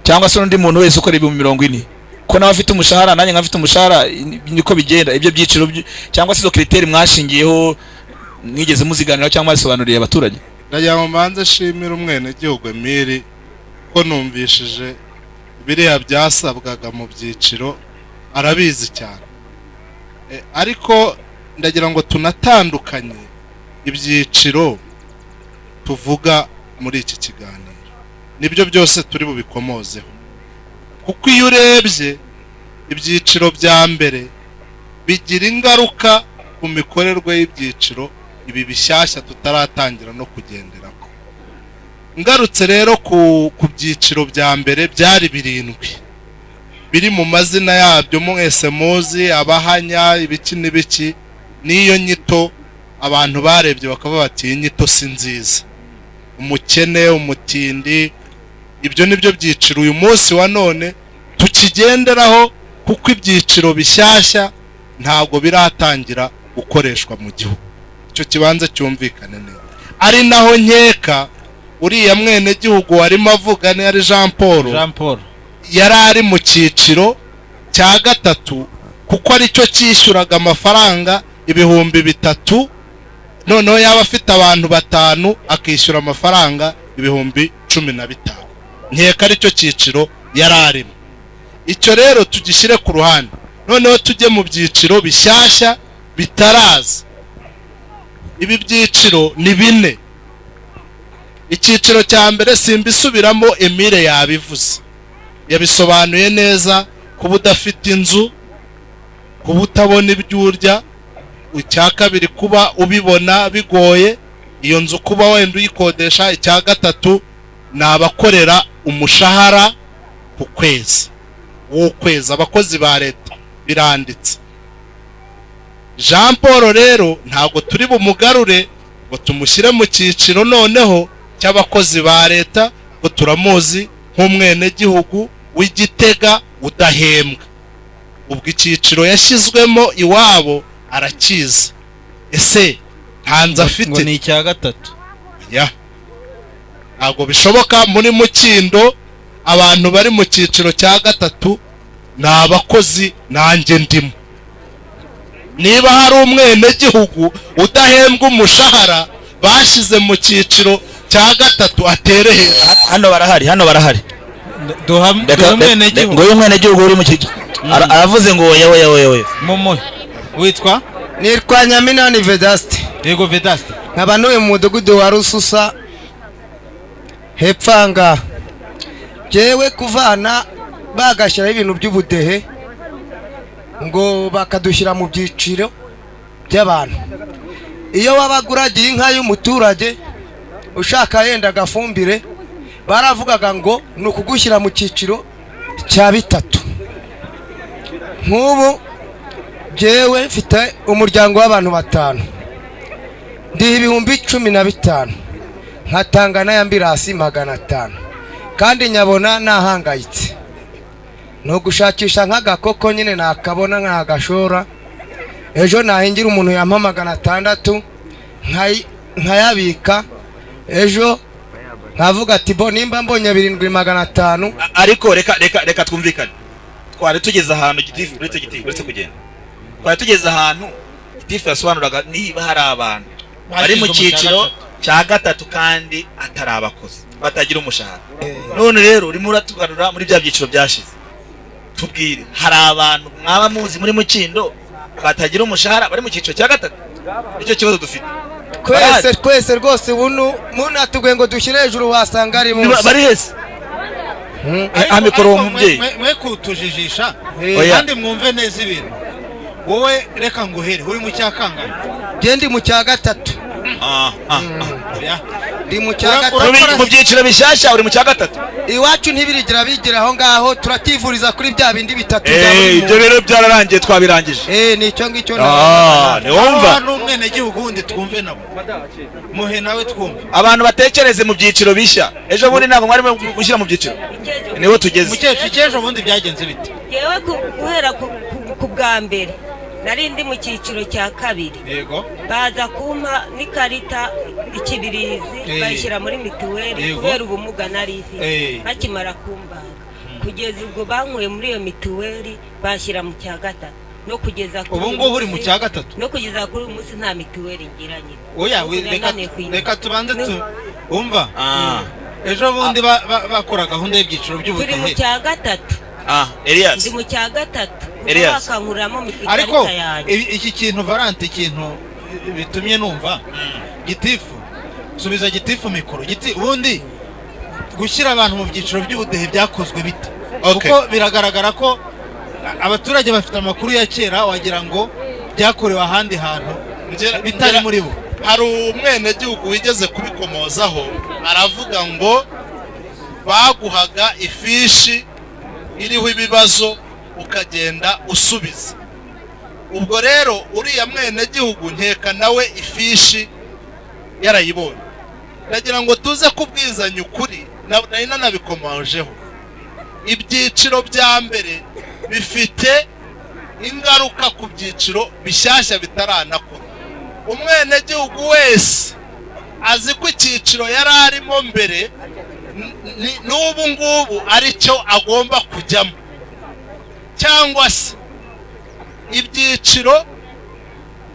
cyangwa se undi muntu wese ukora 40,000. Ko nawe afite umushahara nanjye nkafite umushahara, niko bigenda. Ibyo byiciro cyangwa se izo critère mwashingiyeho mwigeze muziganira cyangwa basobanuriye abaturage? Ndagira ngo mbanze shimira umwene gihugu Emile ko numvishije biriya byasabwaga mu byiciro, arabizi cyane. Ariko ndagira ngo tunatandukanye ibyiciro tuvuga muri iki kiganiro, nibyo byose turi bubikomozeho. Kuko iyo urebye ibyiciro bya mbere bigira ingaruka ku mikorerwe y'ibyiciro ibi bishyashya tutaratangira no kugenderaho. Ngarutse rero ku byiciro bya mbere byari 7 biri mu mazina yabyo mwese muzi, abahanya ibiki n'ibiki. Niyo nyito abantu barebye bakavuga bati inyito si nziza, umukene, umutindi. Ibyo nibyo byiciro uyu munsi wa none tukigenderaho, kuko ibyiciro bishyashya ntabwo biratangira gukoreshwa mu gihugu. icyo kibanza cyumvikane neza. Ari naho nkeka uriya mwene gihugu warimo avuga ni ari Jean Paul yari ari mu cyiciro cya gatatu kuko aricyo cyishyuraga amafaranga 3,000, noneho yaba afite abantu 5 akishyura amafaranga 15,000. Nkeka aricyo cyiciro yari arimo. Icyo rero tugishyire ku ruhande, noneho tujye mu byiciro bishyashya bitaraza. Ibi byiciro ni 4. Icyiciro cya mbere simbisubiramo, Emile yabivuze, yabisobanuye neza. Kuba udafite inzu, kuba utabona ibyo urya. Icya kabiri kuba ubibona bigoye, iyo nzu kuba wenda uyikodesha. Icya gatatu ni abakorera umushahara ku kwezi w'ukwezi, abakozi ba leta biranditse. Jean Paul rero ntabwo turi bumugarure ngo tumushyire mu cyiciro noneho cy'abakozi ba leta, ngo turamuzi nk'umwene gihugu w'igitega udahembwa. Ubwo icyiciro yashyizwemo iwabo arakiza. Ese ntanze afite ngo ni icya gatatu? Ya, ntabwo bishoboka. Muri Mukindo abantu bari mu cyiciro cya gatatu ni abakozi, nanjye ndimo. Niba hari umwene gihugu udahembwa umushahara bashize mu cyiciro cya gatatu, atere hejuru. Hano barahari ngo uyu mwene gihugu uri mu cyiciro aravuze ngo oya momo witwa nitwa Nyaminani Vedaste. Yego Vedaste, nkaba ntuye mu mudugudu wa Rususa hepfanga. Jewe kuvana bagashyiraho ibintu by'ubudehe ngo bakadushyira mu byiciro by'abantu. Iyo wabaguragiye inka y'umuturage ushaka yenda agafumbire, baravugaga ngo ni ukugushyira mu cyiciro cya 3. Nk'ubu jewe mfite umuryango w'abantu 5, ndiha 15,000, nkatanga n'ayambirasi 500, kandi nyabona nahangayitse. No gushakisha nk'agakoko nyine nakabona nkagashora. Ejo nahingira umuntu yampa 600 nkayabika. Ejo nkavuga ati bo nimba mbonye 7,500. Ariko reka twumvikane. Twari tugeze ahantu gitifu uretse kugenda. Twari tugeze ahantu gitifu yasobanuraga niba hari abantu bari mu cyiciro cya gatatu kandi atari abakozi batagira umushahara. None rero urimo uratugarura muri bya byiciro byashize. Tubwire, hari abantu mwaba muzi muri Mukindo batagira umushahara bari mu cyiciro cya gatatu? Icyo kibazo dufite. Kwese rwose bunu munatugwe ngo dushyire hejuru wasanga ari bose. Bari hese amikoro umubyeyi mwe kutujijisha kandi mwumve neza ibintu. Wowe reka nguhere, uri mu cyakangana? Ndi mu cya gatatu. Ndi mu cya gatatu. Mu byiciro bishyashya uri mu cya gatatu. Iwacu ntibirigira bigira aho ngaho, turakivuriza kuri bya bindi 3. Ibyo rero byararangiye, twabirangije. Nicyo ngicyo niwumva n'umwene gihugu wundi twumve nabo. Muhe nawe twumve. Abantu batekereze mu byiciro bishya. Ejo bundi ntabwo mwari gushyira mu byiciro. Niho tugeze. Mukecuru bundi byagenze bite? Yewe guhera ku bwa mbere nari ndi mu cyiciro cya 2. Yego. Baza kumpa n'ikarita ikibirizi bayishyira muri mituweli kubera ubumuga nari ifite. Bakimara kumbaga kugeza ubwo bankuye muri iyo mituweli bashyira mu cya 3. No kugeza kuri ubu ngubu uri mu cya 3. No kugeza kuri uyu munsi nta mituweli ngiranye. Oya reka tubanze umva. Ejo bundi bakora gahunda y'ibyiciro by'ubudehe. Turi mu cya 3. Elias. Ndi mu cya 3. Elias. Ariko iki kintu Valante, ikintu bitumye numva gitifu, subiza gitifu mikoro. Ubundi gushyira abantu mu byiciro by'ubudehe byakozwe bite? Kuko biragaragara ko abaturage bafite amakuru ya kera wagira ngo byakorewe ahandi hantu bitari muri bo. Hari umwene gihugu wigeze kubikomozaho aravuga ngo baguhaga ifishi iriho ibibazo ukagenda usubiza. Ubwo rero uriya mwene gihugu nkeka nawe ifishi yarayibonye. Ndagira ngo tuze kubwizanya ukuri, nari nanabikomojeho. Ibyiciro bya mbere bifite ingaruka ku byiciro bishyashya bitaranakora. umwenegihugu wese azi ko icyiciro yari arimo mbere n'ubu ngubu aricyo agomba kujyamo, cyangwa se ibyiciro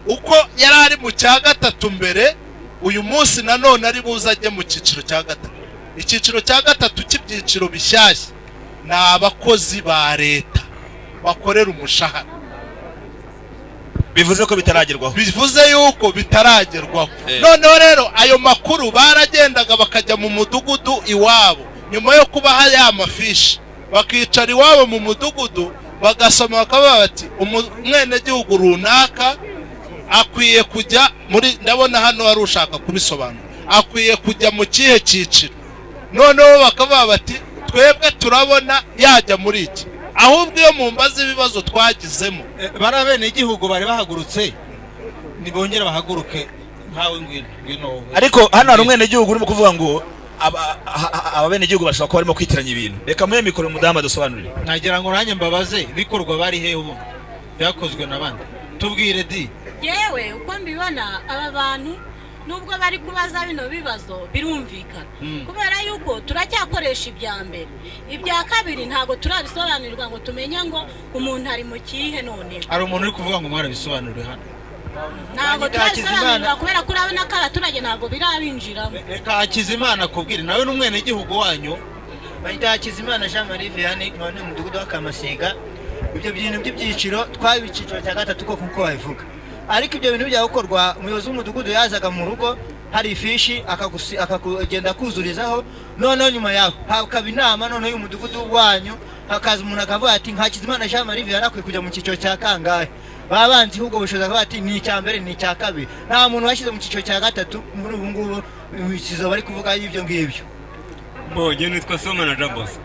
uko yari ari mu cya gatatu mbere uyu munsi nanone ari buze ajye mu cyiciro cya gatatu. Icyiciro cya gatatu cy'ibyiciro bishyashya ni abakozi ba leta bakorera umushahara. Bivuze ko bitaragerwaho. Bivuze yuko bitaragerwaho. Noneho rero ayo makuru baragendaga bakajya mu mudugudu iwabo nyuma yo kubaha ya mafishi, bakicara iwabo mu mudugudu bagasoma bakavuga bati umwenegihugu runaka akwiye kujya muri, ndabona hano wari ushaka kubisobanura, akwiye kujya mu kihe cyiciro. Noneho bakavuga bati twebwe turabona yajya muri iki. Ahubwo iyo mu mbaza ibibazo twagizemo bari abenegihugu bari bahagurutse nibongera bahaguruke nkawe ngwino. Ariko hano hari umwenegihugu urimo kuvuga ngo abenegihugu bashobora kuba barimo kwitiranya ibintu. Reka muhe mikoro mudamu adusobanurire. Nagira ngo nanjye mbabaze bikorwa bari hehe ubu byakozwe n'abandi, tubwire di. Yewe uko mbibona aba bantu nubwo bari kubaza bino bibazo birumvikana kubera yuko turacyakoresha ibya mbere, ibya kabiri ntago turabisobanurirwa ngo tumenye ngo umuntu ari mu kihe. None hari umuntu uri kuvuga ngo mwarabisobanurire hano, ntago turabisobanurirwa kubera ko urabona ko abaturage ntago birabinjiramo. Reka Hakizimana kubwire nawe n'umwene igihugu wanyu. Bayita Hakizimana Jean Marie Vianney none mu mudugudu w'Akamasiga. Ibyo bintu by'ibyiciro twabiciciro cya gatatu ko kuko babivuga, ariko ibyo bintu bijya gukorwa umuyobozi w'umudugudu yazaga mu rugo hari ifishi akagenda kuzurizaho, none nyuma yaho hakaba inama none y'umudugudu wanyu hakaza umuntu akavuga ati Hakizimana Jean Marie Vianney akwiye kujya mu cyiciro cya kangahe. Babanzi ahubwo bushoza bati ni icya mbere ni icya kabiri, nta muntu washyize mu cyiciro cya gatatu. Muri ubu ngubu ibikizo bari kuvuga y'ibyo ngibyo. Mbonye nitwa Somana Jabos.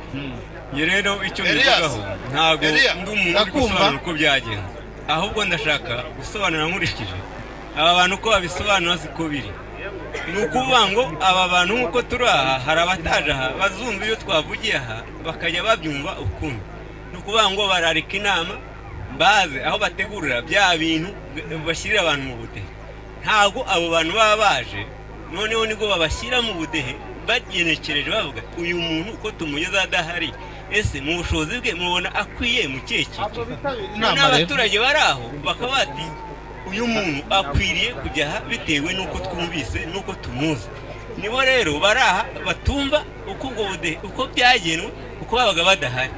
Ye rero icyo mbivugaho ntago ndi umuntu uri gusobanura uko byagenze, ahubwo ndashaka gusobanura nkurikije aba bantu ko babisobanura siko biri. Ni ukuvuga ngo aba bantu nk'uko turi aha hari abataje aha bazumva iyo twavugiye aha bakajya babyumva ukundi. Ni ukuvuga ngo bararika inama baze aho bategurira bya bintu bashyirira abantu mu budehe. Ntago abo bantu baba baje noneho nibwo babashyira mu budehe bagenekereje bavuga uyu muntu uko tumugeza adahari, ese mu bushobozi bwe mubona akwiye mu kihe cyiciro. N'abaturage bari aho bakaba bati uyu muntu akwiriye kujya aha bitewe n'uko twumvise n'uko tumuzi. Nibo rero bari aha batumva uko ubwo budehe uko byagenwe uko babaga badahari,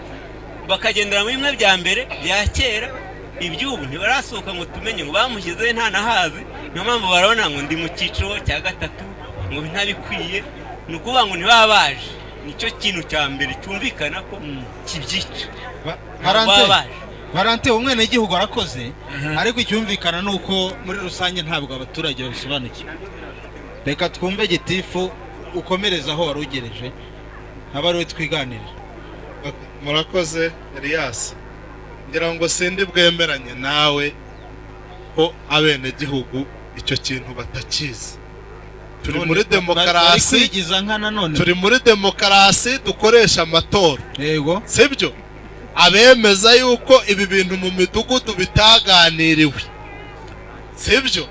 bakagendera mu bimwe bya mbere bya kera. Iby'ubu ntibarasohoka ngo tumenye ngo bamushyizeho nta nahazi, niyo mpamvu barabona ngo ndi mu cyiciro cya gatatu ngo ntabikwiye. Ni ukuvuga ngo ntibaba baje, nicyo kintu cya mbere cyumvikana ko kibyica. Barante umwene igihugu arakoze, ariko icyumvikana nuko muri rusange ntabwo abaturage babisobanukiwe. Reka twumve gitifu ukomereza aho wari ugereje abari twiganirira. Murakoze Elias, ngira ngo sindi bwemeranye nawe ko abenegihugu icyo kintu batakizi. Turi muri demokarasi, turi muri demokarasi dukoresha amatora. Yego sibyo, abemeza yuko ibi bintu mu midugudu bitaganiriwe, sibyo.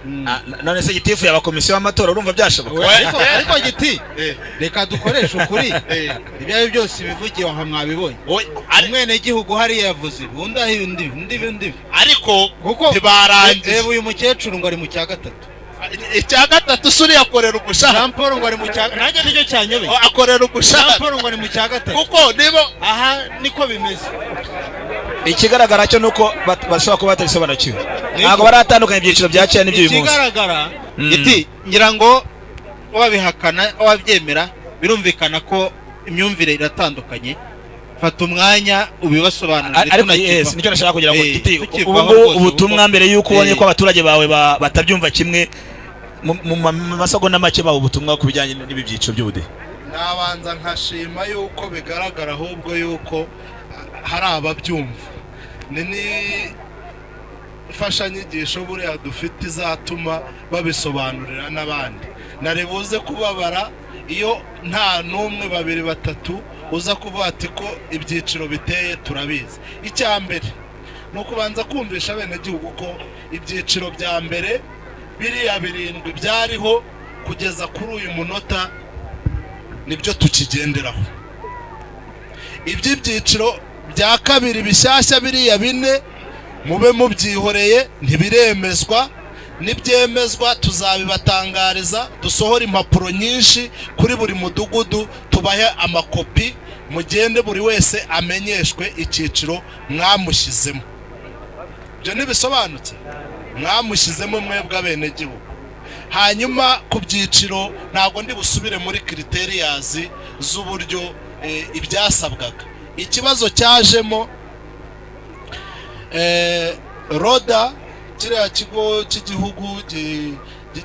None se gitifu yaba komisiyo y'amatora urumva byashoboka? Ariko giti reka dukoresha ukuri, ibyo byose bivugiye aha mwabibonye. Umwene igihugu hari yavuze undi undi ariko kuko ntibarangiye. Reba uyu mukecuru ngo ari mu cya gatatu, icya gatatu suri yakorera umushahara. Jean Paul ngo ari mu cya, nanjye nicyo cyanyobeye, akorera umushahara. Jean Paul ngo ari mu cya gatatu kuko nibo aha niko bimeze. Ikigaragara cyo nuko bashobora kuba batabisobanukiwe, ntabwo baratandukanya ibyiciro bya cyane n'ibyo uyu munsi. Ikigaragara giti ngira ngo wabihakana wabyemera birumvikana ko imyumvire iratandukanye. Fata umwanya ubibasobanurire. Ariko yes nicyo nashaka kugira ngo giti ubutumwa mbere yuko ubonye ko abaturage bawe batabyumva kimwe mu masegonda make bawo ubutumwa ku bijyanye n'ibi byiciro by'ubudehe. Nabanza nkashima yuko bigaragara ahubwo yuko hari ababyumva. Ni imfashanyigisho buriya dufite izatuma babisobanurira n'abandi. Narebuze kubabara iyo nta n'umwe babiri batatu uza kuvuga ati ko ibyiciro biteye turabizi. Icya mbere ni ukubanza kumvisha abenegihugu ko ibyiciro bya mbere biriya birindwi byariho kugeza kuri uyu munota nibyo tukigenderaho. Iby'ibyiciro bya kabiri bishyashya biriya bine mube mubyihoreye, ntibiremezwa, nibyemezwa tuzabibatangariza, dusohora impapuro nyinshi kuri buri mudugudu, tubahe amakopi, mugende buri wese amenyeshwe icyiciro mwamushyizemo. Ibyo ntibisobanutse, mwamushyizemo mwebwe abenegihugu. Hanyuma ku byiciro ntabwo ndi busubire muri criterias z'uburyo ibyasabwaga. Ikibazo cyajemo RODA, kiriya kigo cy'igihugu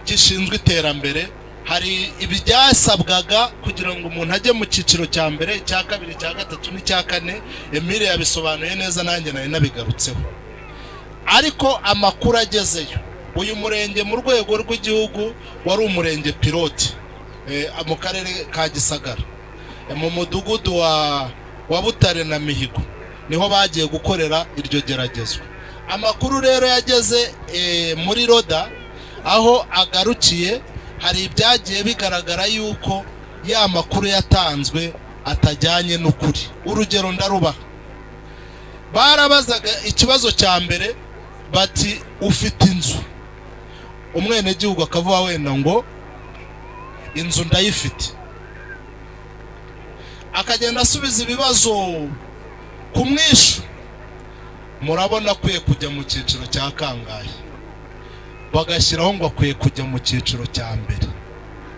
gishinzwe iterambere, hari ibyasabwaga kugira ngo umuntu ajye mu cyiciro cya mbere, icya kabiri, icya gatatu n'icya kane. Emile yabisobanuye neza, nanjye nari nabigarutseho. Ariko amakuru agezeyo, uyu murenge mu rwego rw'igihugu wari umurenge pilote mu karere ka Gisagara, mu mudugudu wa Butare na Mihigo, niho bagiye gukorera iryo geragezwa. Amakuru rero yageze muri RODA, aho agarukiye hari ibyagiye bigaragara yuko ya makuru yatanzwe atajyanye n'ukuri. Urugero ndarubaha, barabazaga ikibazo cya mbere bati ufite inzu, umwenegihugu akavuga wenda ngo inzu ndayifite, akagenda asubiza ibibazo ku mwishu. Murabona akwiye kujya mu cyiciro cya kangahe? Bagashyiraho ngo akwiye kujya mu cyiciro cya mbere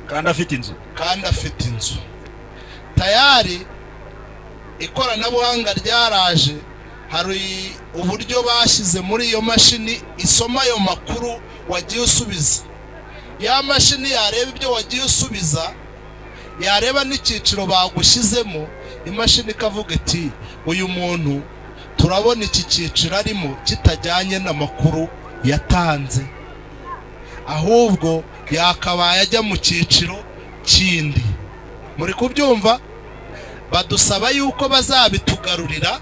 kandi afite inzu. Tayari ikoranabuhanga ryaraje, hari uburyo bashyize muri iyo mashini isoma ayo makuru wagiye usubiza. Ya mashini yareba ibyo wagiye usubiza, yareba n'icyiciro bagushyizemo, imashini ikavuga iti uyu muntu turabona iki cyiciro arimo kitajyanye n'amakuru yatanze, ahubwo yakabaye ajya mu cyiciro kindi. Muri kubyumva? Badusaba yuko bazabitugarurira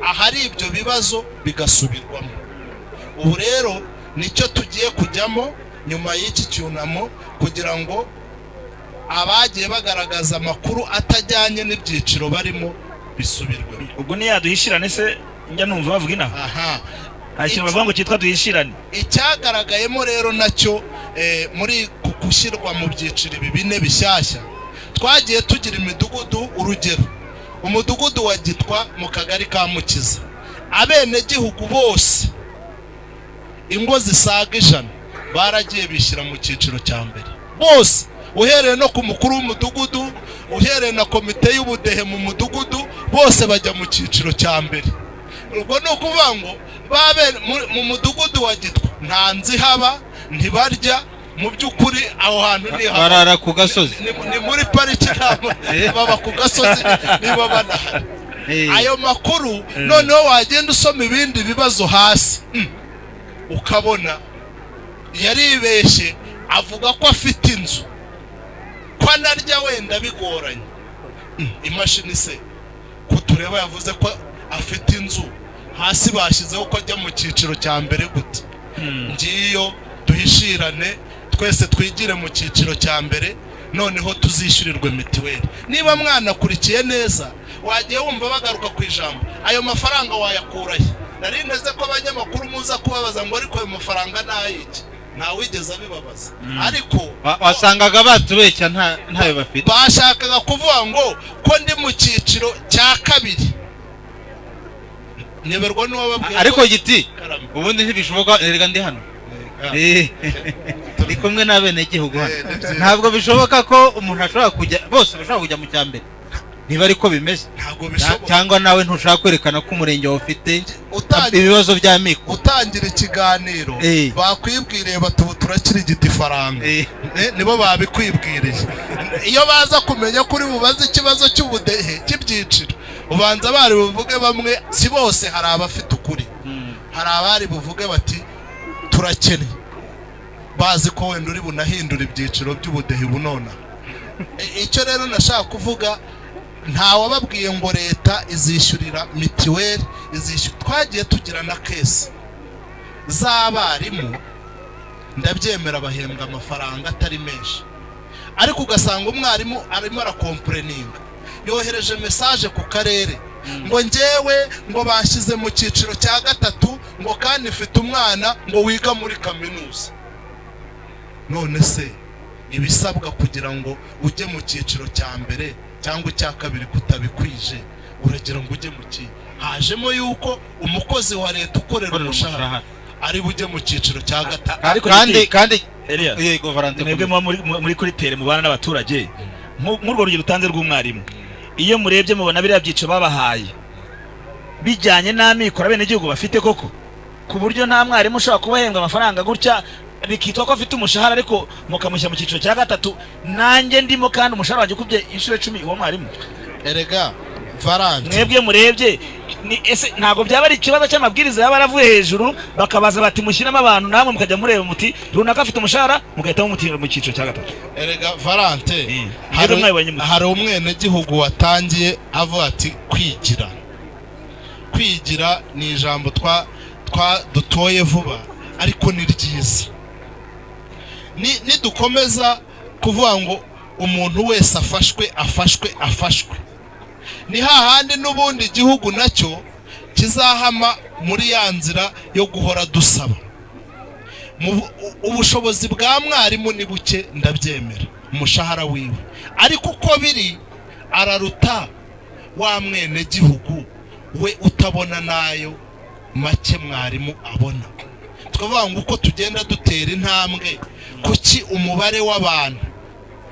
ahari ibyo bibazo bigasubirwamo. Ubu rero nicyo tugiye kujyamo nyuma y'iki cyunamo, kugira ngo abagiye bagaragaza amakuru atajyanye n'ibyiciro barimo bisubirwemo. Ubwo niyaduhishirane se njya numva bavuga inaha. Aha, ikintu bavuga ngo cyitwa duhishirane. Icyagaragayemo rero nacyo muri gushyirwa mu byiciro ibi bine bishyashya, twagiye tugira imidugudu. Urugero, umudugudu wa Gitwa mu kagari ka Mukiza, abenegihugu bose ingo zisaga 100 baragiye bishyira mu cyiciro cya mbere bose, uhereye no ku mukuru w'umudugudu, uhereye na komite y'ubudehe mu mudugudu, bose bajya mu cyiciro cya mbere. Ubwo ni ukuvuga ngo babe mu mudugudu wa Gitwa nta nzi haba, ntibarya, mu by'ukuri aho hantu ni barara ku gasozi, ni muri pariki, baba ku gasozi niba banahari. Ayo makuru noneho wagenda usoma ibindi bibazo hasi, ukabona yaribeshye avuga ko afite inzu, ko anarya wenda bigoranye. Imashini se kutureba yavuze ko afite inzu, hasi bashyizeho ko ajya mu cyiciro cya mbere gute? Ngiyo duhishirane, twese twigire mu cyiciro cya mbere, noneho tuzishyurirwe mitiweli. Niba mwana akurikiye neza, wagiye wumva bagaruka ku ijambo, ayo mafaranga wayakurahe? Nari nteze ko abanyamakuru muza kubabaza ngo ariko ayo mafaranga n'ayiki, ntawigeze abibabaza. Ariko wasangaga batubeshya ntayo bafite. Bashakaga kuvuga ngo ko ndi mu cyiciro cya kabiri. Neberwa n'uwababwiye. Ariko Giti, ubundi ntibishoboka, erega ndi hano. Ndi kumwe n'abenegihugu hano. Ntabwo bishoboka ko umuntu ashobora kujya, bose bashobora kujya mu cya mbere. Niba ariko bimeze, cyangwa nawe ntushaka kwerekana ko umurenge ufite ibibazo bya mikoro. Utangira ikiganiro bakwibwiriye bati ubu turakirigita ifaranga, nibo babikwibwiriye. Iyo baza kumenya kuri bubaze ikibazo cy'ubudehe cy'ibyiciro, ubanza bari buvuge bamwe, si bose, hari abafite ukuri, hari abari buvuge bati turakene, bazi ko wenda uri bunahindura ibyiciro by'ubudehe bunona. Icyo rero nashaka kuvuga, nta wababwiye ngo leta izishyurira mitiweli, twagiye tugira na kesi z'abarimu ndabyemera bahembwa amafaranga atari menshi, ariko ugasanga umwarimu arimo arakompureninga, yohereje message ku karere ngo njyewe ngo bashyize mu cyiciro cya gatatu ngo kandi mfite umwana ngo wiga muri kaminuza. None se ibisabwa kugira ngo ujye mu cyiciro cya mbere cyangwa icya kabiri kutabikwije, uragira ngo ujye mu hajemo yuko umukozi wa leta ukorera umushahara ari bujye mu cyiciro cya gatatu. kandi yego Valentine, mwebwe muri kuri tere mubana n'abaturage nk'urwo rugero utanze rw'umwarimu, iyo murebye mubona biriya byiciro babahaye bijyanye n'amikoro bene igihugu bafite koko, ku buryo nta mwarimu ushobora kubahembwa amafaranga gutya bikitwa ko afite umushahara ariko mukamushyira mu cyiciro cya gatatu, nanjye ndimo kandi umushahara wanjye ukubye inshuro 10 uwo mwarimu. Erega Valentine, mwebwe murebye ese ntago byaba ari ikibazo cy'amabwiriza yaba aravuye hejuru bakabaza bati mushyiramo abantu namwe mukajya mureba muti runaka afite umushahara mugahita mumutira mu cyiciro cya gatatu? Erega Valentine, hari umwene gihugu watangiye avuga ati kwigira ni ijambo dutoye vuba ariko ni ryiza. Nidukomeza kuvuga ngo umuntu wese afashwe, ni hahandi n'ubundi igihugu nacyo kizahama muri ya nzira yo guhora dusaba. Ubushobozi bwa mwarimu ni buke ndabyemera, umushahara wiwe, ariko uko biri araruta wa mwene gihugu we utabona nayo make mwarimu abona. Twavuga ngo uko tugenda dutera intambwe, kuki umubare w'abantu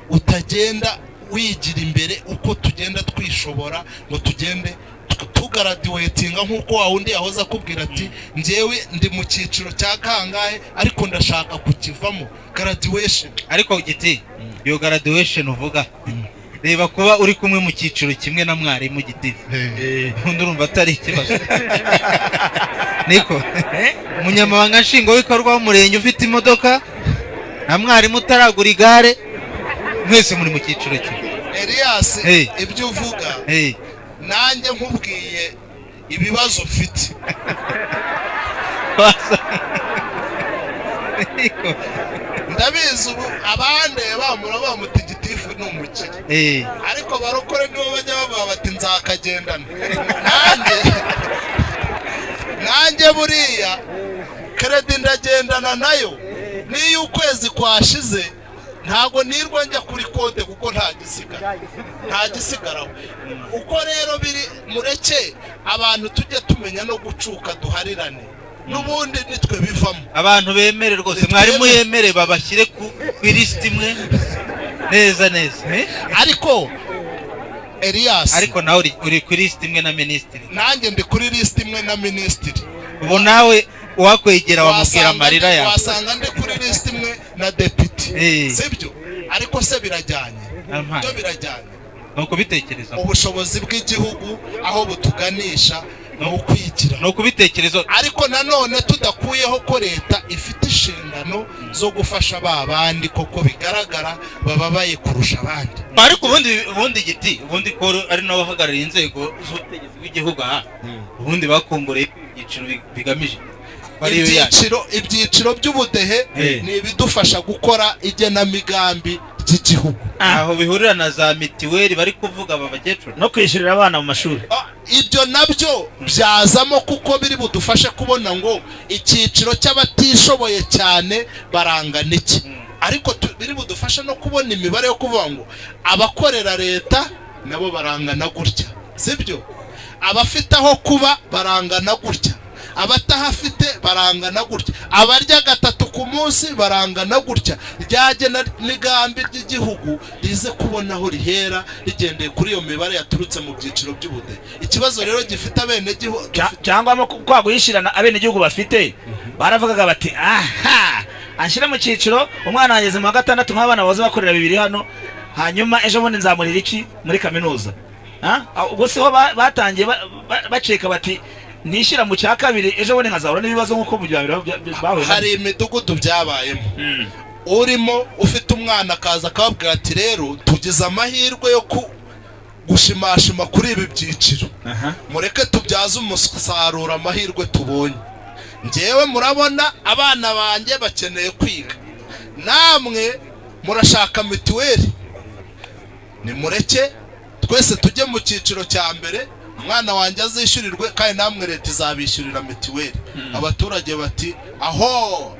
utagenda wigira imbere uko tugenda twishobora ngo tugende tugaradiwetinga nk'uko wawundi yahoze akubwira ati njyewe ndi mu cyiciro cya kangahe ariko ndashaka kukivamo graduation. Ariko Giti, iyo graduation uvuga reba kuba uri kumwe mu cyiciro kimwe na mwarimu Giti, ndumva atari ikibazo. Niko umunyamabanga nshingwabikorwa w'umurenge ufite imodoka na mwarimu utaragura igare, mwese muri mu cyiciro kimwe. Elias, ibyo uvuga nanjye nkubwiye ibibazo mfite. Ndabizi ubu abandi bamura bamutigitifu n'umukire, ariko barokore nibo bajya bavuga bati nzakagendana nanjye buriya kredi ndagendana nayo, niyo ukwezi kwashize ntago nirwa njya kuri konte kuko nta gisigaraho. Uko rero biri mureke abantu tujye tumenya no gucuka duharirane, n'ubundi nitwe bivamo. Abantu bemere rwose, mwarimu yemere babashyire ku list imwe neza. Ariko Elias, ariko nawe uri ku list imwe na ministry, nanjye ndi kuri list imwe na ministry. Ubu nawe wakwegera wamubwira amarira yawe, wasanga ndi kuri list imwe na deputy, sibyo? Ariko se birajyanye, byo birajyanye. Nuko bitekereza ubushobozi bw'igihugu aho butuganisha no kwigira, no kubitekerezo. Ariko nanone tudakuyeho ko leta ifite inshingano zo gufasha babandi koko bigaragara bababaye kurusha abandi. Ariko ubundi Giti, ubundi ko ari nawe hagarariye inzego z'ubutegetsi bw'igihugu aha, ubundi bakomboreye ibyiciro bigamije ibyiciro by'ubudehe ni ibidufasha gukora igenamigambi ry'igihugu. Aho bihurira na za mitiweli bari kuvuga aba bakecuru no kwishyurira abana mu mashuri. Ibyo nabyo byazamo kuko biri budufashe kubona ngo icyiciro cy'abatishoboye cyane barangana iki, ariko biri budufashe no kubona imibare yo kuvuga ngo abakorera leta nabo barangana gutya, sibyo? Abafite aho kuba barangana gutya, abatahafite barangana gutya, abarya gatatu ku munsi barangana gutya. Ryagena migambi ry'igihugu rize kubona aho rihera rigendeye kuri iyo mibare yaturutse mu byiciro by'ubudehe. Ikibazo rero gifite abene gihugu cyangwa kwa guhishirana abene gihugu bafite, baravugaga bati aha anshyira mu cyiciro umwana wageze mu 6 nk'abana baza bakorera 2 hano, hanyuma ejo bundi nzamurira iki muri kaminuza. Ubwo siho batangiye baceka bati nishyira mu cya kabiri ejo bundi nkazahura n'ibibazo nk'uko mu byambere bahuye. Hari imidugudu byabayemo, urimo ufite umwana akaza akababwira ati rero tugize amahirwe yo gushimashima kuri ibi byiciro, mureke tubyaze umusaruro amahirwe tubonye. njyewe murabona abana banjye bakeneye kwiga, namwe murashaka mituweli, nimureke twese tujye mu cyiciro cya mbere, umwana wanjye azishyurirwe kandi namwe leta izabishyurira mituweli. Abaturage bati aho,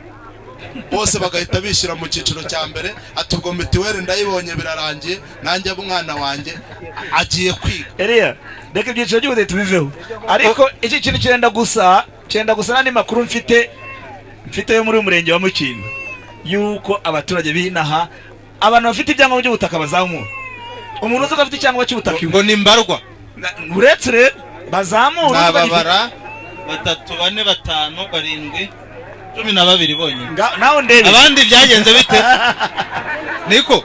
bose bagahita bishyura mu cyiciro cya mbere, ati ubwo mituweli ndayibonye birarangiye, nanjye umwana wanjye agiye kwiga. Elia, reka ibyiciro by'ubudehe tubiveho, ariko iki kintu cyenda gusa n'andi makuru mfite yo muri umurenge wa Mukindo, yuko abaturage b'inaha abantu bafite ibyangombwa by'ubutaka bazamura. Umuntu uzi ko afite icyangombwa cy'ubutaka ngo ni mbarwa, uretse bazamura nababara 3 4 5 7 12 bonyine. Naho ndebe abandi byagenze bite? Niko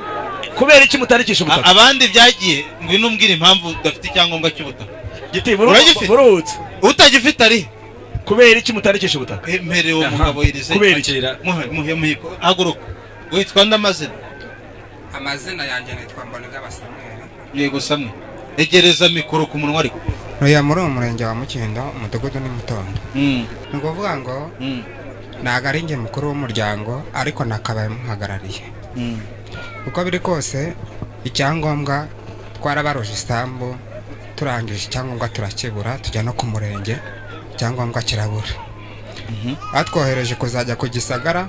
kubera iki mutarikisha ubutaka? Abandi byagiye ngwino umbwira impamvu udafite icyangombwa cy'ubutaka. Giti burutse utagifite ari kubera iki mutarikisha ubutaka? Mbere uwo mugabo yirize kubera iki? Muhe haguruka. Witwa ndamazina? Amazina yanjye nitwa Mbonigaba Samuel. Yego Samuel, egereza mikoro ku munwa ariko. Oya, muri umurenge wa Mukindo, umudugudu ni Mutondo. Ni ukuvuga ngo ntago ari njye mukuru w'umuryango, ariko nakabaye muhagarariye. Uko biri kose icyangombwa twarabaruje isambu, turangije icyangombwa turakibura, tujya no ku murenge, icyangombwa kirabura. Batwohereje kuzajya ku Gisagara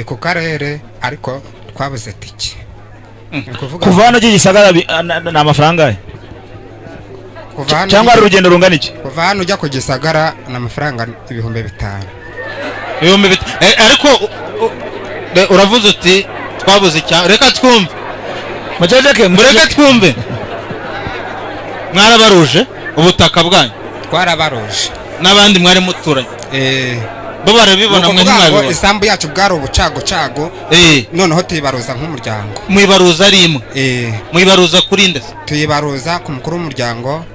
ku karere, ariko twabuze tike. Kuva hano Gisagara ni amafaranga cyangwa ari urugendo rungana iki? Kuva hano ujya ku Gisagara ni amafaranga 5,000. Ariko uravuze uti twabuze icya, reka twumve mureke twumve. Mwarabaruje ubutaka bwanyu? Twarabaruje n'abandi mwari muturanye? Bo barabibona mwe ntimwabibona? Isambu yacu bwari ubucago noneho tuyibaruza nk'umuryango. Mwibaruza ari imwe? Mwibaruza kuri nde? Tuyibaruza ku mukuru w'umuryango,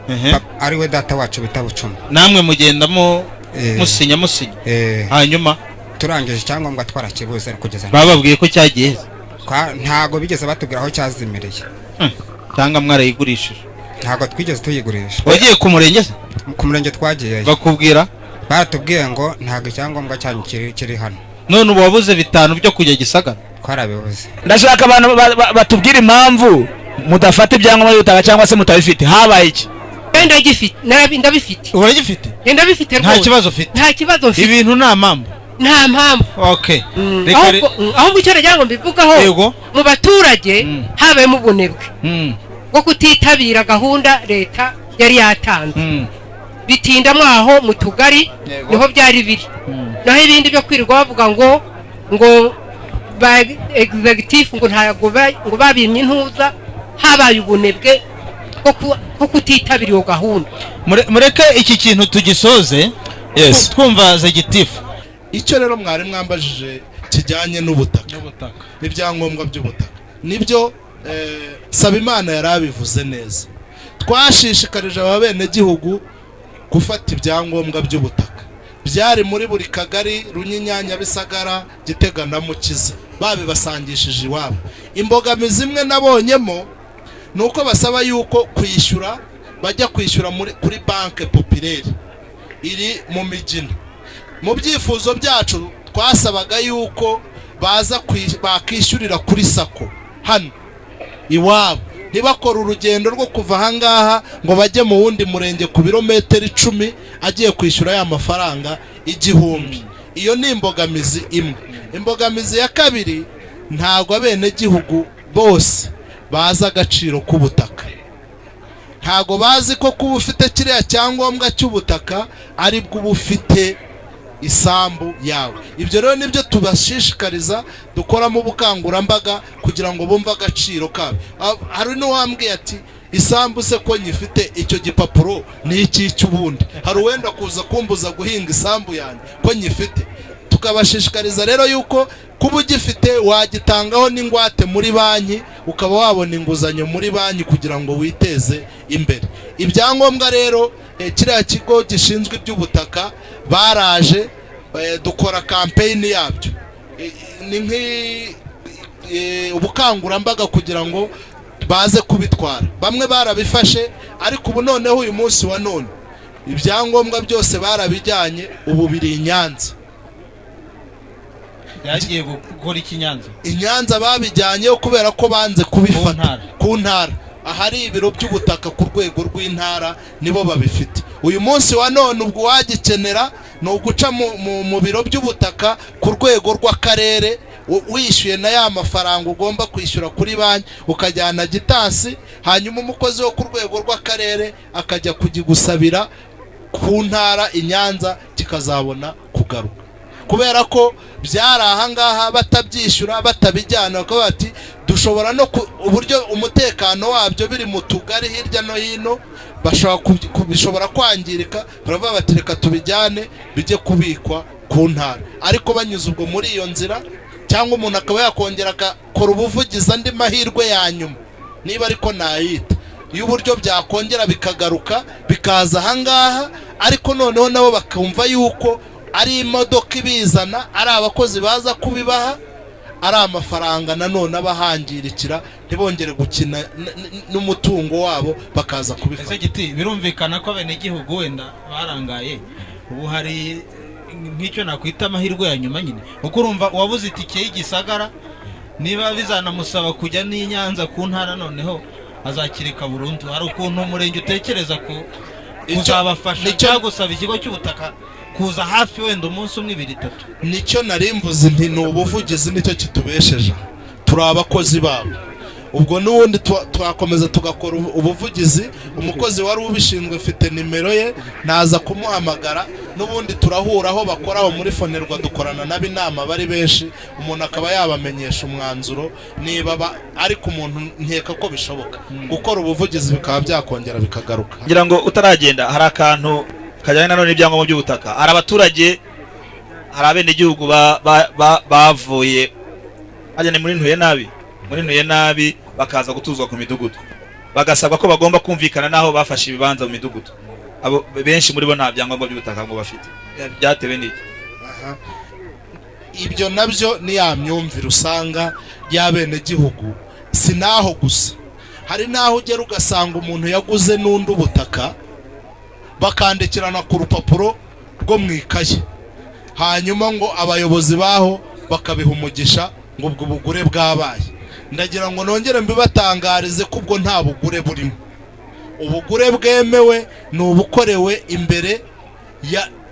ari we data wacu bita Bucuma. Namwe mugendamo musinya hanyuma turangije icyangombwa twarakibuze kugeza bababwiye ko cyagiye? Ntago bigeze batubwira aho cyazimiriye. Cyangwa mwarayigurishije? Ntago twigeze tuyigurisha. Wagiye ku murenge se? Ku murenge twagiye. Bakubwira? Baratubwiye ngo ntago icyangombwa cyanyu kiri hano. None ubu wabuze 5 byo kujya Gisagara? Twarabibuze. Ndashaka abantu batubwira impamvu mudafata ibyangombwa by'ubutaka cyangwa se mutabifite. Habaye iki? Ndagifite, ndabifite. Uragifite? Ndabifite rwose. Nta kibazo ufite? Nta kibazo mfite. Ibintu nta mpamvu? Nta mpamvu. Okay. Ahubwo icyo nagira ngo mbivugaho mu baturage habayemo ubunebwe bwo kutitabira gahunda leta yari yatanze. Bitindamo aho mu tugari niho byari biri. Naho ibindi byo kwirirwa bavuga ngo ba executive ngo ntago ngo babimye intuza, habaye ubunebwe bwo kutitabira iyo gahunda. Mureke iki kintu tugisoze twumva Zegitifu. Icyo rero mwari mwambajije kijyanye n'ubutaka n'ibyangombwa by'ubutaka, nibyo Sabimana yarabivuze neza. Twashishikarije ababenegihugu gufata ibyangombwa by'ubutaka. Byari muri buri kagari, Runyinya, Nyabisagara, Gitega na Mukiza, babibasangishije iwabo. Imbogamizi imwe nabonyemo nuko basaba yuko kwishyura bajya kwishyura kuri banke populaire iri mu Migina. Mu byifuzo byacu twasabaga yuko baza bakishyurira kuri sako hano iwabo, ntibakora urugendo rwo kuva ahangaha ngo bajye mu wundi murenge ku birometero 10 agiye kwishyura ya mafaranga 1,000. Iyo ni imbogamizi imwe. Imbogamizi ya kabiri, ntago abenegihugu bose baza agaciro k'ubutaka. Ntago bazi ko kuba ufite kiriya cyangombwa cy'ubutaka ari bwo ubufite isambu yawe. Ibyo rero nibyo tubashishikariza, dukoramo ubukangurambaga kugira ngo bumve agaciro kawe. Hari n'uwambwiye ati isambu se ko nyifite icyo gipapuro ni iki cy'ubundi, hari uwenda kuza kumbuza guhinga isambu yanjye ko nyifite. Tukabashishikariza rero yuko kuba ugifite wagitangaho n'ingwate muri banki, ukaba wabona inguzanyo muri banki kugira ngo witeze imbere. Ibyangombwa rero kiriya kigo gishinzwe iby'ubutaka baraje dukora campaign yabyo, ni ubukangurambaga kugira ngo baze kubitwara. Bamwe barabifashe, ariko ubu noneho uyu munsi wa none ibyangombwa byose barabijyanye, ubu biri i Nyanza. yagiye gukora iki Nyanza? I Nyanza babijyanyeho kubera ko banze kubifata ku ntara. Ahari ibiro by'ubutaka ku rwego rw'intara nibo babifite. Uyu munsi wa none ubwo wagikenera ni uguca mu biro by'ubutaka ku rwego rw'akarere, wishyuye na ya mafaranga ugomba kwishyura kuri banki, ukajyana gitansi, hanyuma umukozi wo ku rwego rw'akarere akajya kugusabira ku ntara i Nyanza, kikazabona kugaruka. Kubera ko byari ahangaha batabyishyura batabijyana, bakaba bati dushobora no uburyo umutekano wabyo biri mu tugari hirya no hino bishobora kwangirika, baravuga bati reka tubijyane bijye kubikwa ku ntara. Ariko banyuze ubwo muri iyo nzira, cyangwa umuntu akaba yakongera akakora ubuvugizi andi mahirwe ya nyuma, niba ariko nayita, iyo uburyo byakongera bikagaruka bikaza ahangaha, ariko noneho nabo bakumva yuko ari imodoka ibizana, ari abakozi baza kubibaha, ari amafaranga nanone abahangirikira, ntibongere gukina n'umutungo wabo bakaza kubifata. Ese Giti, birumvikana ko abenegihugu wenda barangaye, ubu hari nk'icyo nakwita amahirwe ya nyuma nyine, kuko urumva wabuze itike y'Igisagara, niba bizanamusaba kujya n'i Nyanza ku ntara, noneho azakirika burundu. Hari ukuntu umurenge utekereza kuzabafasha cyangwa gusaba ikigo cy'ubutaka kuza hafi wenda umunsi umwe 2-3. Nicyo narimbuze nti ni ubuvugizi, nicyo kitubesheje, turi abakozi babo. Ubwo n'ubundi twakomeza tugakora ubuvugizi, umukozi wari ubishinzwe ufite nimero ye, naza kumuhamagara, n'ubundi turahura aho bakoraho muri Fonerwa, dukorana n'abinama bari benshi, umuntu akaba yabamenyesha umwanzuro niba ariko umuntu nkeka ko bishoboka gukora ubuvugizi bikaba byakongera bikagaruka. ngira ngo utaragenda, hari akantu kajyanye nanone n'ibyangombwa by'ubutaka. Hari abaturage, hari abenegihugu bavuye hajyane muri ntuye nabi bakaza gutuzwa ku midugudu, bagasabwa ko bagomba kumvikana naho bafashe ibibanza mu midugudu. Abo benshi muri bo nta byangombwa by'ubutaka ngo bafite. Byatewe n'iki? Ibyo nabyo ni ya myumvire usanga y'abenegihugu. Si naho gusa, hari naho ugera ugasanga umuntu yaguze n'undi ubutaka, bakandikirana ku rupapuro rwo mu ikaye, hanyuma ngo abayobozi baho bakabiha umugisha ngo ubwo bugure bwabaye. Ndagira ngo nongere mbibatangarize ko ubwo nta bugure burimo. Ubugure bwemewe ni ubukorewe imbere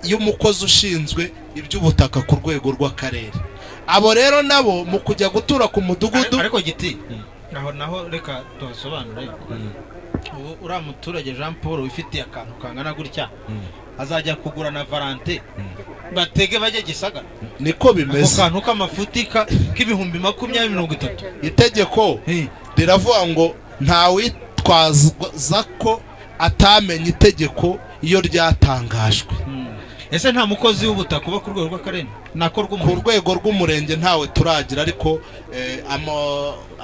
y'umukozi ushinzwe iby'ubutaka ku rwego rw'akarere. Abo rero nabo mu kujya gutura ku mudugudu. Ariko Giti, naho reka tubasobanure. Uriya muturage Jean Paul wifitiye akantu kangana gutya, azajya kugura na Valente, batege bajye Gisagara. Niko bimeze. Ako kantu k'amafutika k'ibihumbi 20-30. Itegeko riravuga ngo nta witwaza ko atamenye itegeko iyo ryatangajwe. Ese nta mukozi w'ubutaka uba ku rwego rw'akarere? Ku rwego rw'umurenge ntawe turagira, ariko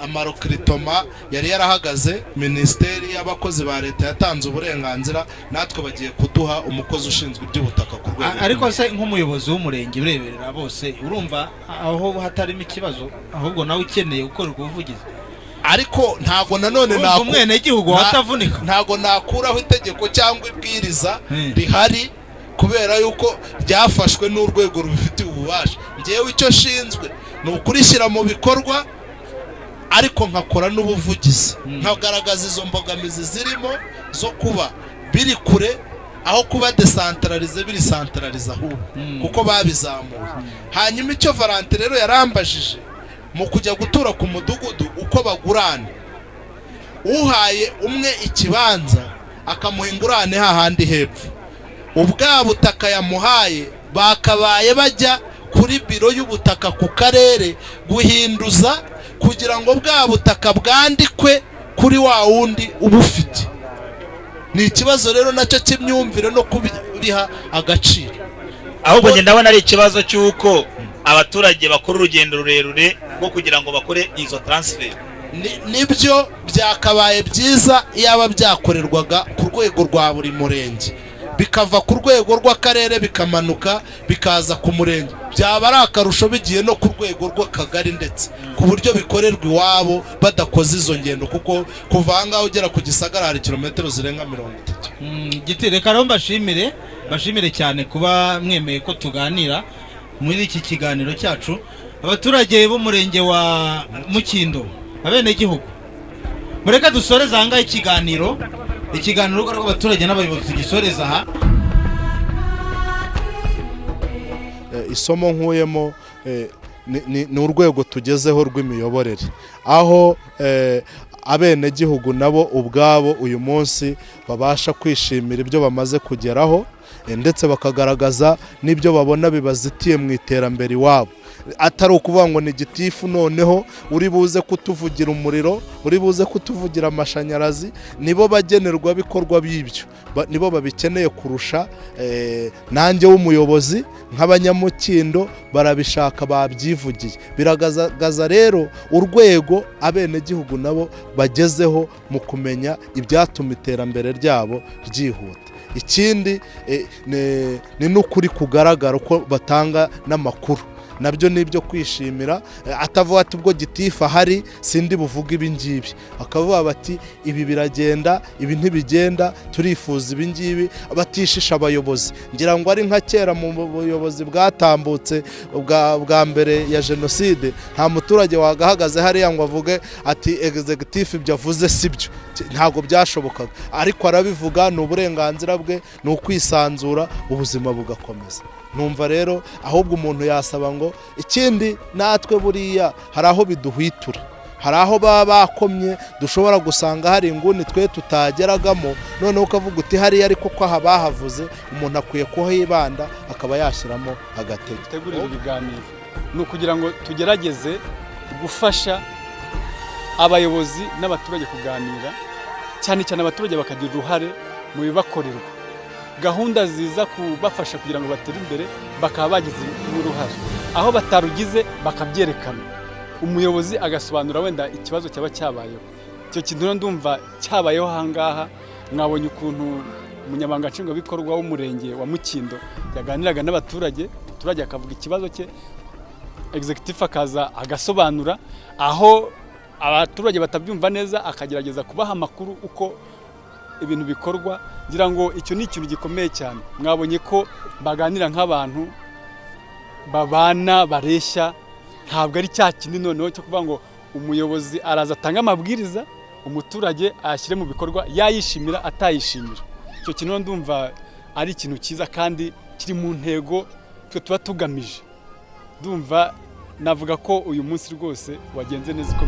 amarokritoma yari yarahagaze, minisiteri y'abakozi ba leta yatanze uburenganzira, natwe bagiye kuduha umukozi ushinzwe iby'ubutaka ku rwego. Ariko se nk'umuyobozi w'umurenge ureberera bose, urumva aho hatarimo ikibazo, ahubwo nawe ukeneye gukorerwa ubuvugizi. Ariko ntago nanone umwenegihugu watavunika, ntago nakuraho itegeko cyangwa ibwiriza rihari, kubera yuko ryafashwe n'urwego rubifitiye ububasha. Ngewe icyo nshinzwe ni ukurishyira mu bikorwa, ariko nkakora n'ubuvugizi, nkagaragaza izo mbogamizi zirimo zo kuba biri kure, aho kuba desantararize biri santararize ahubwo, kuko babizamuye. Hanyuma icyo Valente rero yarambajije mu kujya gutura ku mudugudu, uko bagurana, uhaye umwe ikibanza akamuha ingurane hahandi hepfo, ubwa butaka yamuhaye bakabaye bajya kuri biro y'ubutaka ku karere guhinduza, kugira ngo bwa butaka bwandikwe kuri wa wundi ubufite. Ni ikibazo rero nacyo cy'imyumvire no kubiha agaciro. Ahubwo nge ndabona ari ikibazo cy'uko abaturage bakora urugendo rurerure rwo kugira ngo bakore izo transfer. Nibyo byakabaye byiza iyaba byakorerwaga ku rwego rwa buri murenge, bikava ku rwego rw'akarere bikamanuka bikaza ku murenge. byaba ari akarusho bigiye no ku rwego rw'akagari ndetse ku buryo bikorerwa iwabo badakoze izo ngendo kuko kuva aha ngaha ugera ku Gisagara hari kilometero zirenga 30. Giti reka rero bashimire cyane kuba mwemeye ko tuganira muri iki kiganiro cyacu. Abaturage b'umurenge wa Mukindo, abene gihugu, mureka dusoreza aha ngaha ikiganiro urugo rw'abaturage n'abayobozi tugisoreza aha. Isomo nkuyemo ni urwego tugezeho rw'imiyoborere, aho abenegihugu nabo ubwabo uyu munsi babasha kwishimira ibyo bamaze kugeraho ndetse bakagaragaza n'ibyo babona bibazitiye mu iterambere iwabo. Atari ukuvuga ngo ni gitifu noneho uri buze kutuvugira umuriro, uri buze kutuvugira amashanyarazi, nibo bagenerwa bikorwa b'ibyo, nibo babikeneye kurusha nanjye w'umuyobozi nk'abanyamukindo barabishaka babyivugiye. Biragaragaza rero urwego abenegihugu nabo bagezeho mu kumenya ibyatuma iterambere ryabo ryihuta. Ikindi ni n'ukuri kugaragara uko batanga n'amakuru, nabyo nibyo kwishimira. Atavuga ati ubwo gitifu ahari sindi buvuga ibi ngibi, akavuga bati ibi biragenda, ibi ntibigenda, turifuza ibi ngibi, batishisha abayobozi. Ngira ngo ari nka kera mu buyobozi bwatambutse bwa mbere ya jenoside, nta muturage wagahagaze hariya ngo avuge ati executive ibyo avuze sibyo, ntabwo byashobokaga, ariko arabivuga, ni uburenganzira bwe, ni ukwisanzura, ubuzima bugakomeza. Numva rero ahubwo umuntu yasaba ngo ikindi natwe buriya hari aho biduhwitura, hari aho baba bakomye dushobora gusanga hari inguni twe tutageragamo, noneho ukavuga uti hariya ariko ko aha bahavuze, umuntu akwiye kuhibanda akaba yashyiramo agatege. Tegurira ibiganiro ni ukugira ngo tugerageze gufasha abayobozi n'abaturage kuganira, cyane cyane abaturage bakagira uruhare mu bibakorerwa, gahunda ziza kubafasha kugira ngo batere imbere bakaba bagize uruhare, aho batarugize bakabyerekana, umuyobozi agasobanura wenda ikibazo cyaba cyabayeho. Icyo kintu ndumva cyabayeho ahangaha. Mwabonye ukuntu umunyamabanga nshingwabikorwa w'umurenge wa Mukindo yaganiraga n'abaturage, umuturage akavuga ikibazo cye, executive akaza agasobanura, aho abaturage batabyumva neza akagerageza kubaha amakuru uko ibintu bikorwa. Ngira ngo icyo ni ikintu gikomeye cyane. Mwabonye ko baganira nk'abantu babana bareshya, ntabwo ari cya kindi noneho cyo kuvuga ngo umuyobozi araza atanga amabwiriza umuturage ayashyire mu bikorwa, yayishimira atayishimira. Icyo kintu ndumva ari ikintu cyiza kandi kiri mu ntego twe tuba tugamije. Ndumva navuga ko uyu munsi rwose wagenze neza uko